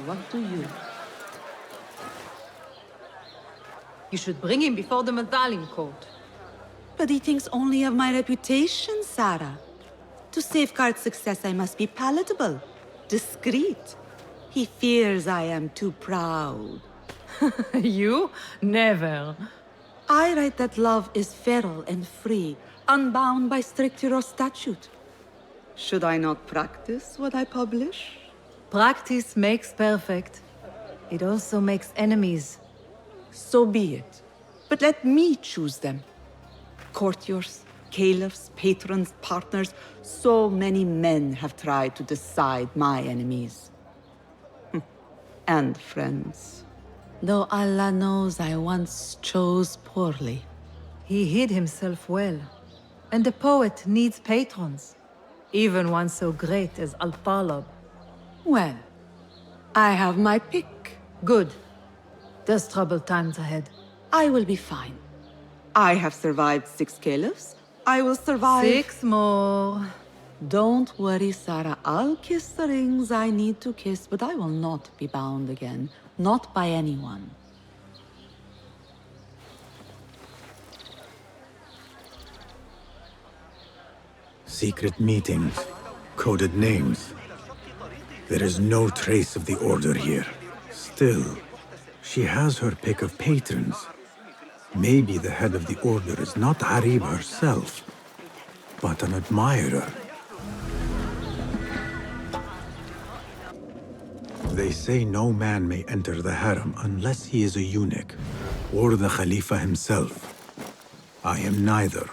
What do you? You should bring him before the Mathalim court. But he thinks only of my reputation, Sarah. To safeguard success, I must be palatable, discreet. He fears I am too proud. You? Never. I write that love is feral and free, unbound by strict Euro statute. Should I not practice what I publish? Practice makes perfect. It also makes enemies. So be it. But let me choose them. Courtiers, caliphs, patrons, partners. So many men have tried to decide my enemies. And friends. Though Allah knows I once chose poorly. He hid himself well. And a poet needs patrons. Even one so great as Al-Talab. Well, I have my pick. Good. There's troubled times ahead. I will be fine. I have survived 6 caliphs. I will survive 6 more. Don't worry, Sarah. I'll kiss the rings I need to kiss, but I will not be bound again. Not by anyone. Secret meetings, coded names. There is no trace of the Order here. Still, she has her pick of patrons. Maybe the head of the Order is not Harib herself, but an admirer. They say no man may enter the harem unless he is a eunuch, or the Khalifa himself. I am neither,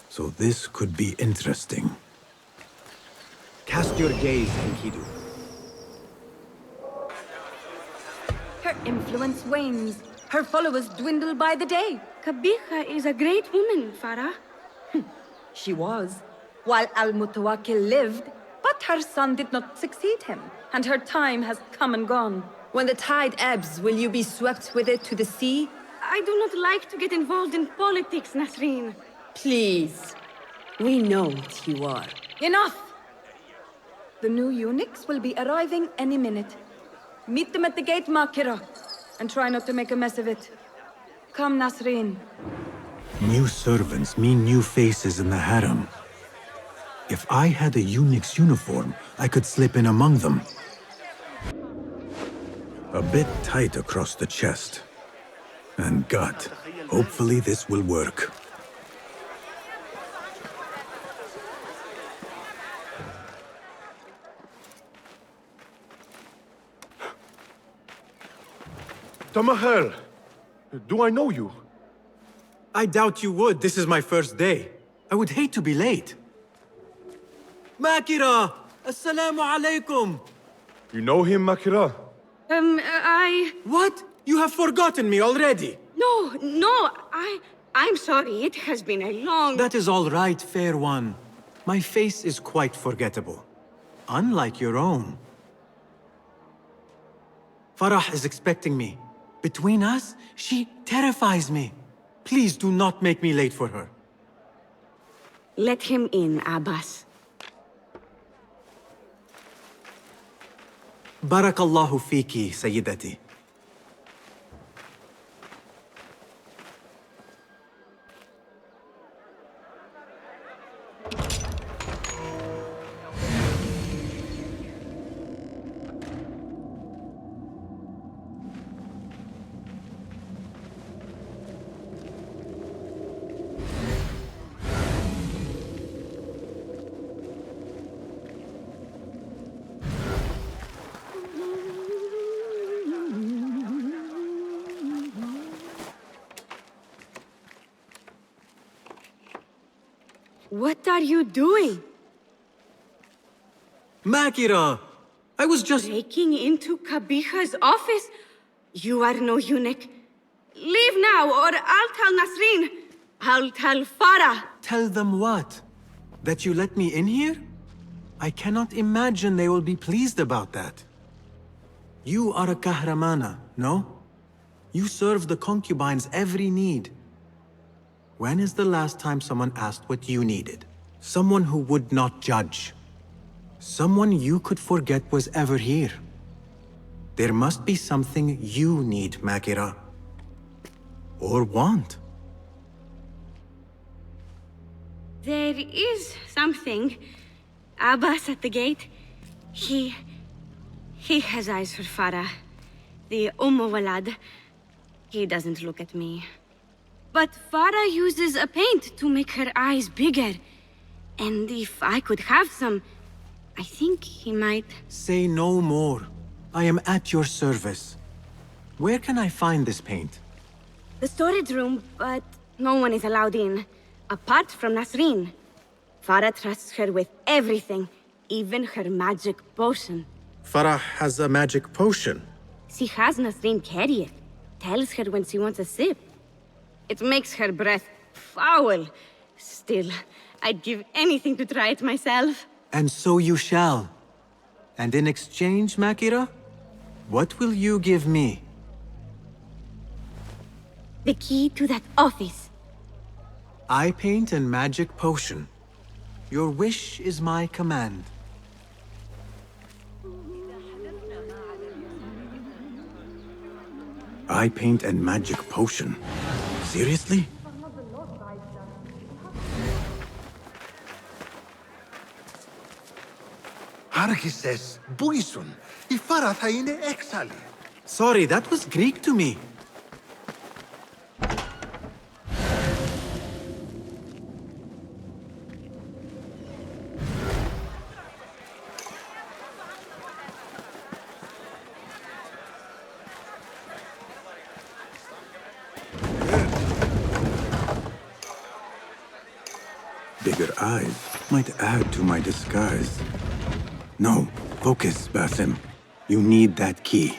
so this could be interesting. Cast your gaze, Enkidu. Her influence wanes. Her followers dwindle by the day. Kabiha is a great woman, Farah. She was, while Al-Mutawakkil lived, but her son did not succeed him, and her time has come and gone. When the tide ebbs, will you be swept with it to the sea? I do not like to get involved in politics, Nasreen. Please. We know what you are. Enough! The new eunuchs will be arriving any minute. Meet them at the gate, Makira, and try not to make a mess of it. Come, Nasreen. New servants mean new faces in the harem. If I had a eunuch's uniform, I could slip in among them. A bit tight across the chest. And gut. Hopefully this will work. Tamahel, do I know you? I doubt you would. This is my first day. I would hate to be late. Makira! Assalamu alaikum! You know him, Makira? What? You have forgotten me already! No, I'm sorry. It has been a long... That is all right, fair one. My face is quite forgettable. Unlike your own. Farah is expecting me. Between us, she terrifies me. Please do not make me late for her. Let him in, Abbas. Barakallahu fiki, Sayyidati. What are you doing? Makira! I was just... Breaking into Kabiha's office? You are no eunuch. Leave now, or I'll tell Nasreen. I'll tell Farah. Tell them what? That you let me in here? I cannot imagine they will be pleased about that. You are a kahramana, no? You serve the concubines every need. When is the last time someone asked what you needed? Someone who would not judge. Someone you could forget was ever here. There must be something you need, Makira. Or want. There is something. Abbas at the gate. He has eyes for Farah. The Walad. He doesn't look at me. But Farah uses a paint to make her eyes bigger. And if I could have some, I think he might... Say no more. I am at your service. Where can I find this paint? The storage room, but no one is allowed in. Apart from Nasreen. Farah trusts her with everything, even her magic potion. Farah has a magic potion. She has Nasreen carry it. Tells her when she wants a sip. It makes her breath foul. Still, I'd give anything to try it myself. And so you shall. And in exchange, Makira, what will you give me? The key to that office. Eye paint and magic potion. Your wish is my command. Eye paint and magic potion. Seriously? Άρχισες, μπούισον. Η Φάρα θα είναι έξαλλη. Sorry, that was Greek to me. Bigger eyes might add to my disguise. No, focus, Basim. You need that key.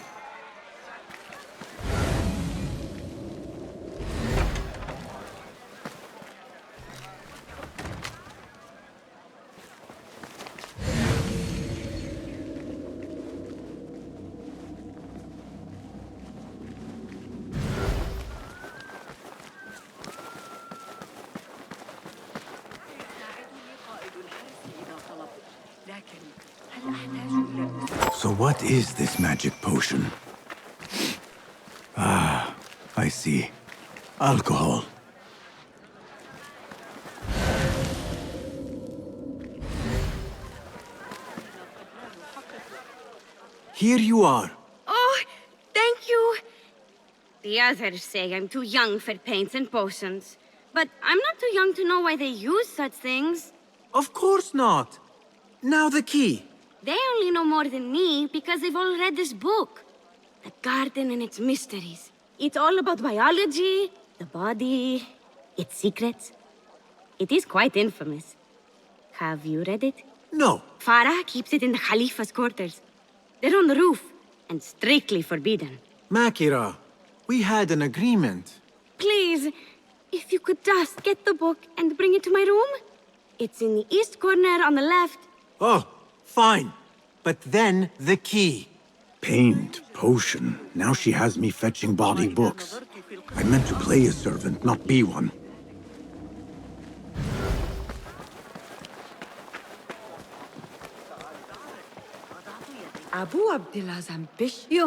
So what is this magic potion? Ah, I see. Alcohol. Here you are. Oh, thank you. The others say I'm too young for paints and potions. But I'm not too young to know why they use such things. Of course not. Now the key. They only know more than me because they've all read this book. The garden and its mysteries. It's all about biology, the body, its secrets. It is quite infamous. Have you read it? No. Farah keeps it in the Khalifa's quarters. They're on the roof, and strictly forbidden. Makira, we had an agreement. Please, if you could just get the book and bring it to my room? It's in the east corner on the left. Oh, fine. But then the key. Paint, potion. Now she has me fetching body books. I meant to play a servant, not be one. Abu Abdullah's ambition. You.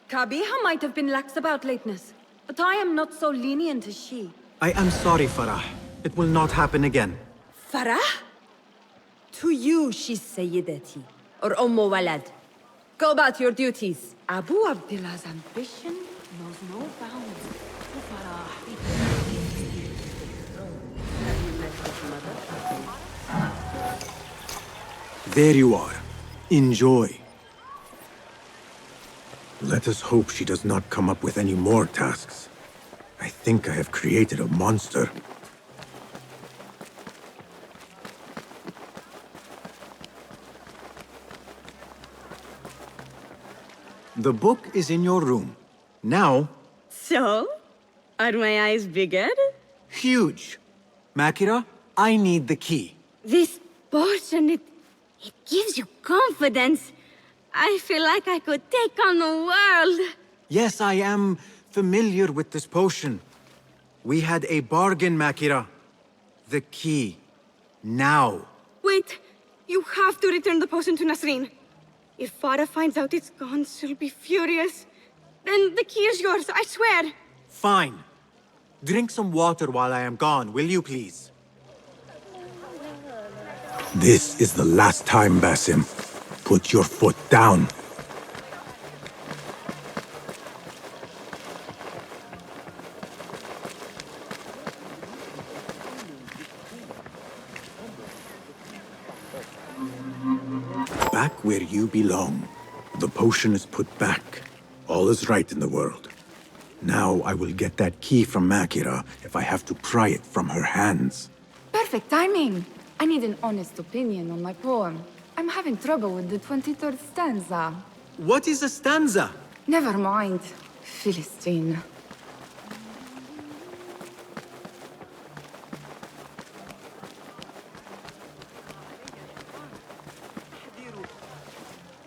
Kabiha might have been lax about lateness, but I am not so lenient as she. I am sorry, Farah. It will not happen again. Farah? To you, she's Sayyidati, or Walad. Go about your duties. Abu Abdullah's ambition knows no bounds. There you are. Enjoy. Let us hope she does not come up with any more tasks. I think I have created a monster. The book is in your room. Now... So? Are my eyes bigger? Huge. Makira, I need the key. This potion, it gives you confidence. I feel like I could take on the world. Yes, I am familiar with this potion. We had a bargain, Makira. The key. Now. Wait, you have to return the potion to Nasreen. If Farah finds out it's gone, she'll be furious. Then the key is yours, I swear. Fine. Drink some water while I am gone, will you please? This is the last time, Basim. Put your foot down. Back where you belong. The potion is put back. All is right in the world. Now I will get that key from Makira if I have to pry it from her hands. Perfect timing. I need an honest opinion on my poem. I'm having trouble with the 23rd stanza. What is a stanza? Never mind. Philistine.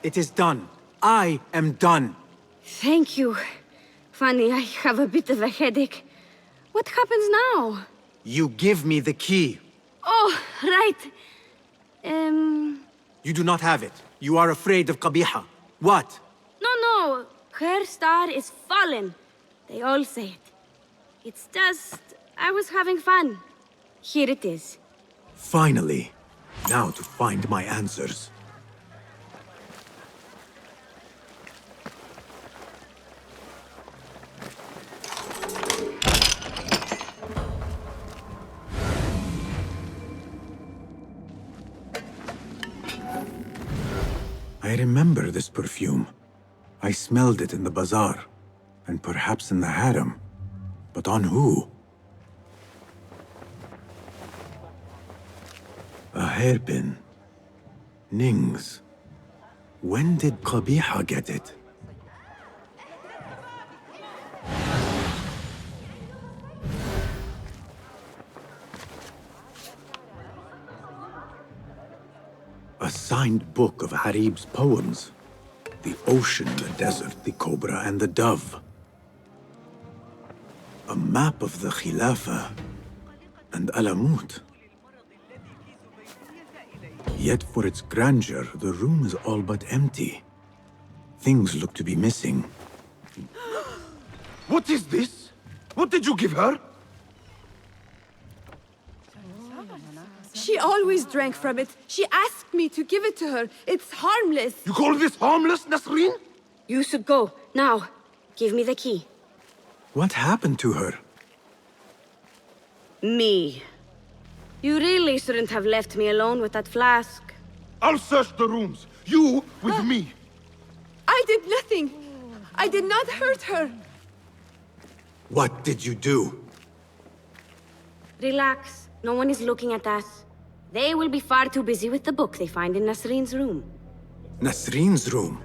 It is done. I am done. Thank you. Funny, I have a bit of a headache. What happens now? You give me the key. Oh, right. You do not have it. You are afraid of Qabiha. What? No. Her star is fallen. They all say it. It's just... I was having fun. Here it is. Finally. Now to find my answers. I remember this perfume. I smelled it in the bazaar, and perhaps in the harem. But on who? A hairpin. Nings. When did Qabiha get it? A signed book of Harib's poems. The ocean, the desert, the cobra, and the dove. A map of the Khilafah and Alamut. Yet for its grandeur, the room is all but empty. Things look to be missing. What is this? What did you give her? She always drank from it. She asked me to give it to her. It's harmless. You call this harmless, Nasreen? You should go. Now. Give me the key. What happened to her? Me. You really shouldn't have left me alone with that flask. I'll search the rooms. You with me. I did nothing. I did not hurt her. What did you do? Relax. No one is looking at us. They will be far too busy with the book they find in Nasreen's room. Nasreen's room?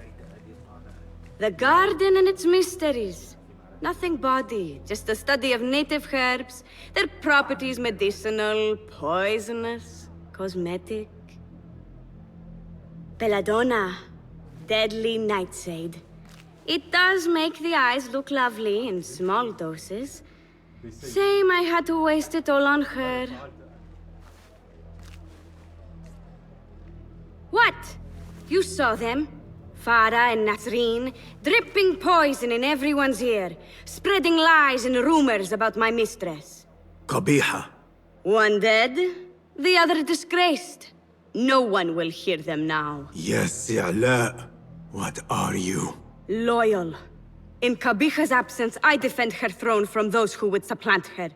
The garden and its mysteries. Nothing bawdy, just a study of native herbs, their properties medicinal, poisonous, cosmetic. Belladonna, deadly nightshade. It does make the eyes look lovely in small doses. Shame I had to waste it all on her. What? You saw them? Farah and Nasreen, dripping poison in everyone's ear, spreading lies and rumors about my mistress. Qabiha. One dead, the other disgraced. No one will hear them now. Yes, Ya'la. What are you? Loyal. In Qabiha's absence, I defend her throne from those who would supplant her.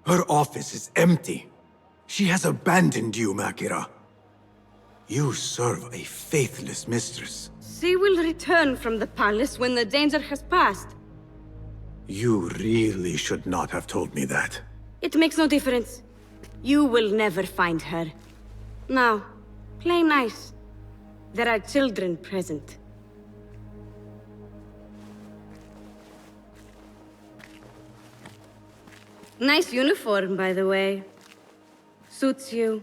Her office is empty. She has abandoned you, Makira. You serve a faithless mistress. She will return from the palace when the danger has passed. You really should not have told me that. It makes no difference. You will never find her. Now, play nice. There are children present. Nice uniform, by the way. Suits you.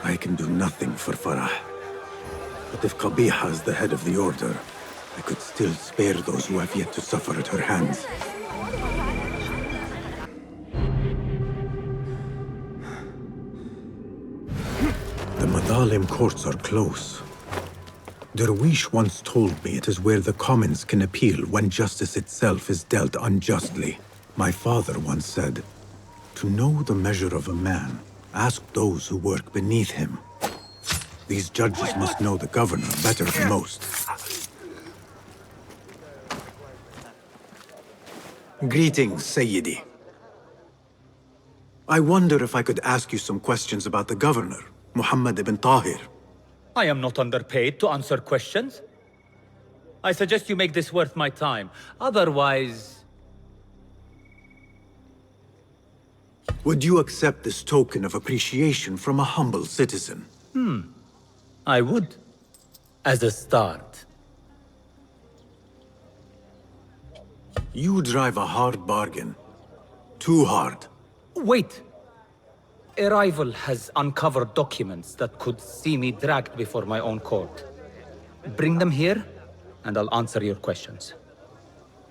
I can do nothing for Farah. But if Qabiha is the head of the Order, I could still spare those who have yet to suffer at her hands. The Madalim courts are close. Derwish once told me it is where the commons can appeal when justice itself is dealt unjustly. My father once said, "To know the measure of a man, ask those who work beneath him." These judges must know the governor better than most. Greetings, Sayyidi. I wonder if I could ask you some questions about the governor, Muhammad ibn Tahir. I am not underpaid to answer questions. I suggest you make this worth my time. Otherwise... Would you accept this token of appreciation from a humble citizen? I would. As a start. You drive a hard bargain. Too hard. Wait! A rival has uncovered documents that could see me dragged before my own court. Bring them here, and I'll answer your questions.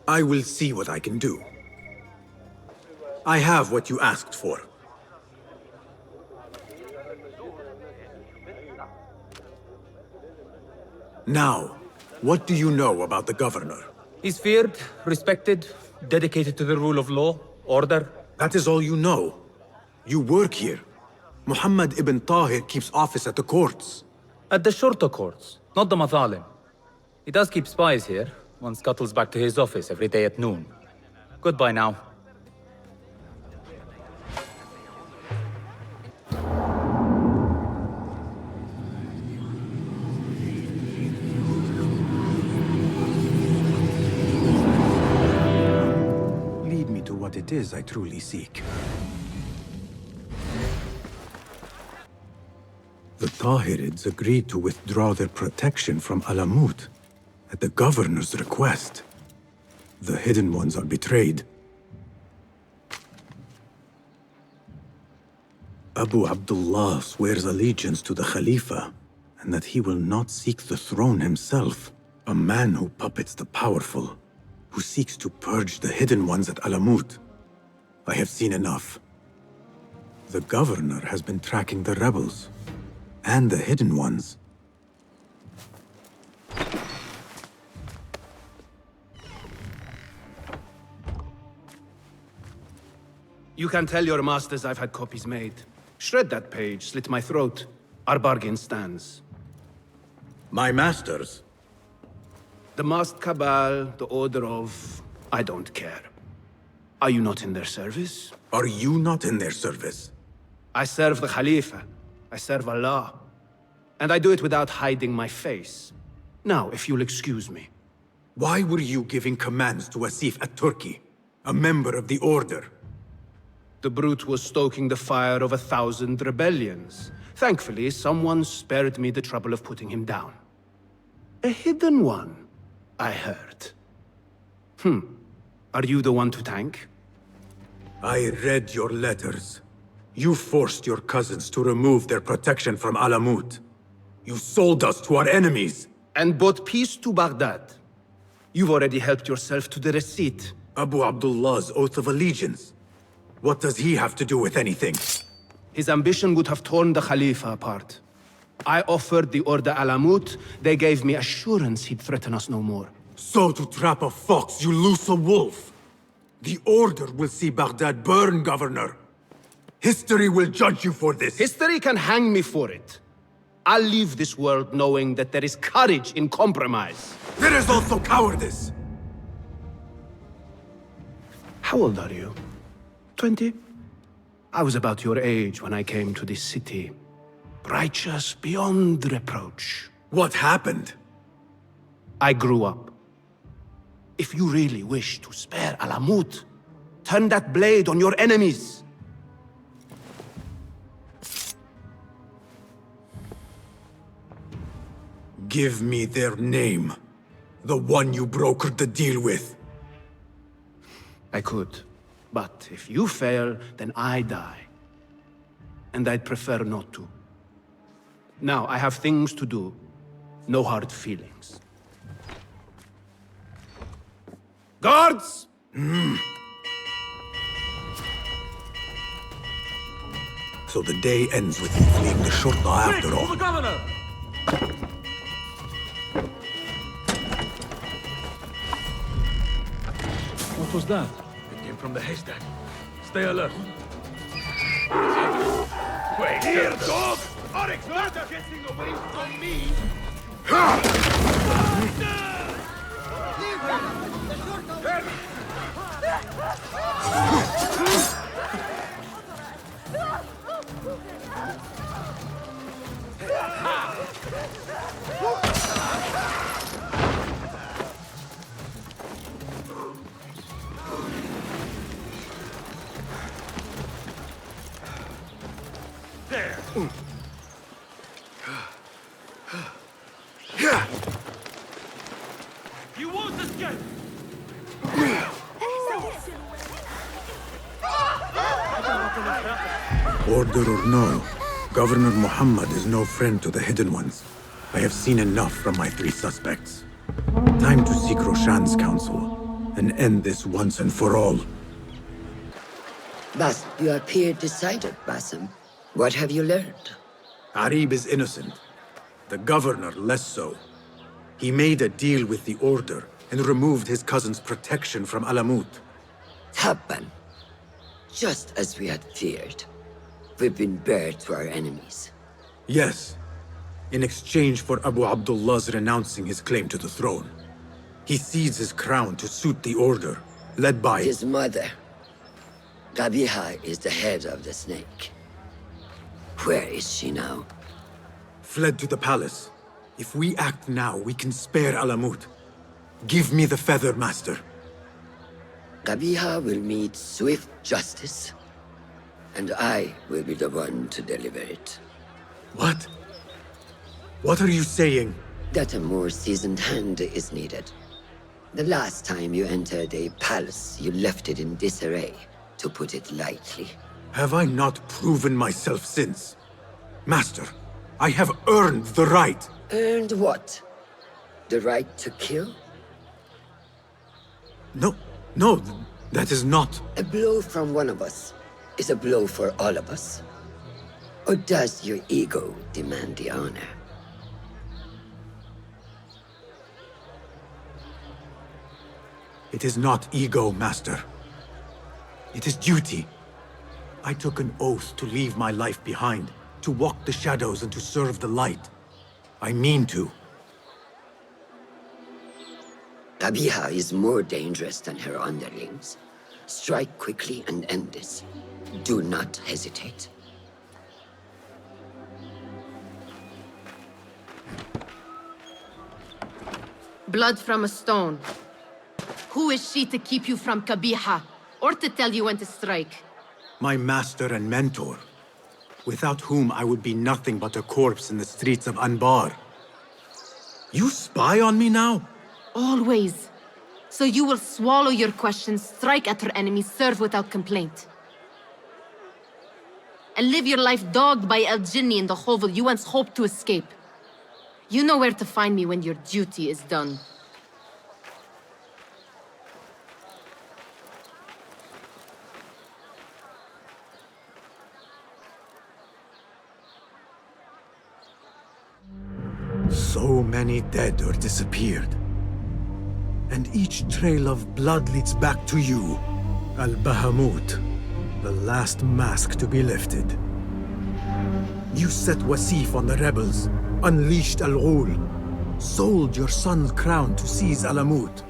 I will see what I can do. I have what you asked for. Now, what do you know about the governor? He's feared, respected, dedicated to the rule of law, order. That is all you know. You work here. Muhammad ibn Tahir keeps office at the courts. At the shorter courts, not the Mathalim. He does keep spies here. One scuttles back to his office every day at noon. Goodbye now. Lead me to what it is I truly seek. The Tahirids agreed to withdraw their protection from Alamut at the governor's request. The Hidden Ones are betrayed. Abu Abdullah swears allegiance to the Khalifa and that he will not seek the throne himself. A man who puppets the powerful, who seeks to purge the Hidden Ones at Alamut. I have seen enough. The governor has been tracking the rebels. And the Hidden Ones. You can tell your masters I've had copies made. Shred that page, slit my throat. Our bargain stands. My masters? The masked cabal, the order of... I don't care. Are you not in their service? Are you not in their service? I serve the Khalifa. I serve Allah. And I do it without hiding my face. Now, if you'll excuse me. Why were you giving commands to Asif at Turkey, a member of the Order? The brute was stoking the fire of 1,000 rebellions. Thankfully, someone spared me the trouble of putting him down. A hidden one, I heard. Are you the one to thank? I read your letters. You forced your cousins to remove their protection from Alamut. You sold us to our enemies. And brought peace to Baghdad. You've already helped yourself to the receipt. Abu Abdullah's oath of allegiance. What does he have to do with anything? His ambition would have torn the Khalifa apart. I offered the Order Alamut. They gave me assurance he'd threaten us no more. So to trap a fox, you loose a wolf. The Order will see Baghdad burn, Governor. History will judge you for this. History can hang me for it. I'll leave this world knowing that there is courage in compromise. There is also cowardice. How old are you? 20? I was about your age when I came to this city. Righteous beyond reproach. What happened? I grew up. If you really wish to spare Alamut, turn that blade on your enemies. Give me their name. The one you brokered the deal with. I could. But if you fail, then I die. And I'd prefer not to. Now, I have things to do. No hard feelings. Guards! So the day ends with you fleeing the Shurta after all. the governor! What was that? It came from the haystack. Stay alert. Wait, Here, dog! Oryx, not getting away from me! There! You won't escape! Order or no, Governor Muhammad is no friend to the Hidden Ones. I have seen enough from my 3 suspects. Time to seek Roshan's counsel and end this once and for all. Bas, you appear decided, Basim. What have you learned? Arib is innocent. The governor less so. He made a deal with the Order and removed his cousin's protection from Alamut. Tabban. Just as we had feared. We've been bared to our enemies. Yes, in exchange for Abu Abdullah's renouncing his claim to the throne. He cedes his crown to suit the Order, led by his mother. Gabiha is the head of the snake. Where is she now? Fled to the palace. If we act now, we can spare Alamut. Give me the feather, Master. Gabiha will meet swift justice, and I will be the one to deliver it. What? What are you saying? That a more seasoned hand is needed. The last time you entered a palace, you left it in disarray, to put it lightly. Have I not proven myself since? Master, I have earned the right. Earned what? The right to kill? No, that is not... A blow from one of us is a blow for all of us. Or does your ego demand the honor? It is not ego, Master. It is duty. I took an oath to leave my life behind, to walk the shadows and to serve the light. I mean to. Gabiha is more dangerous than her underlings. Strike quickly and end this. Do not hesitate. Blood from a stone. Who is she to keep you from Kabiha, or to tell you when to strike? My master and mentor, without whom I would be nothing but a corpse in the streets of Anbar. You spy on me now? Always. So you will swallow your questions, strike at her enemies, serve without complaint. And live your life dogged by El Jinni in the hovel you once hoped to escape. You know where to find me when your duty is done. So many dead or disappeared. And each trail of blood leads back to you, Al-Bahamut, the last mask to be lifted. You set Wasif on the rebels, unleashed Al-Ghul, sold your son's crown to seize Alamut.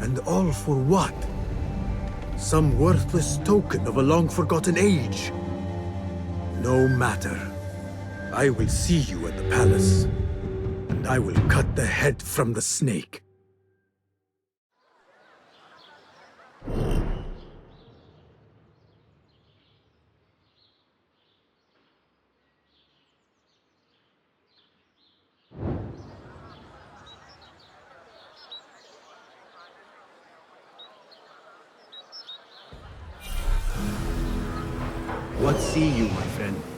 And all for what? Some worthless token of a long-forgotten age. No matter. I will see you at the palace, and I will cut the head from the snake. What see you, my friend?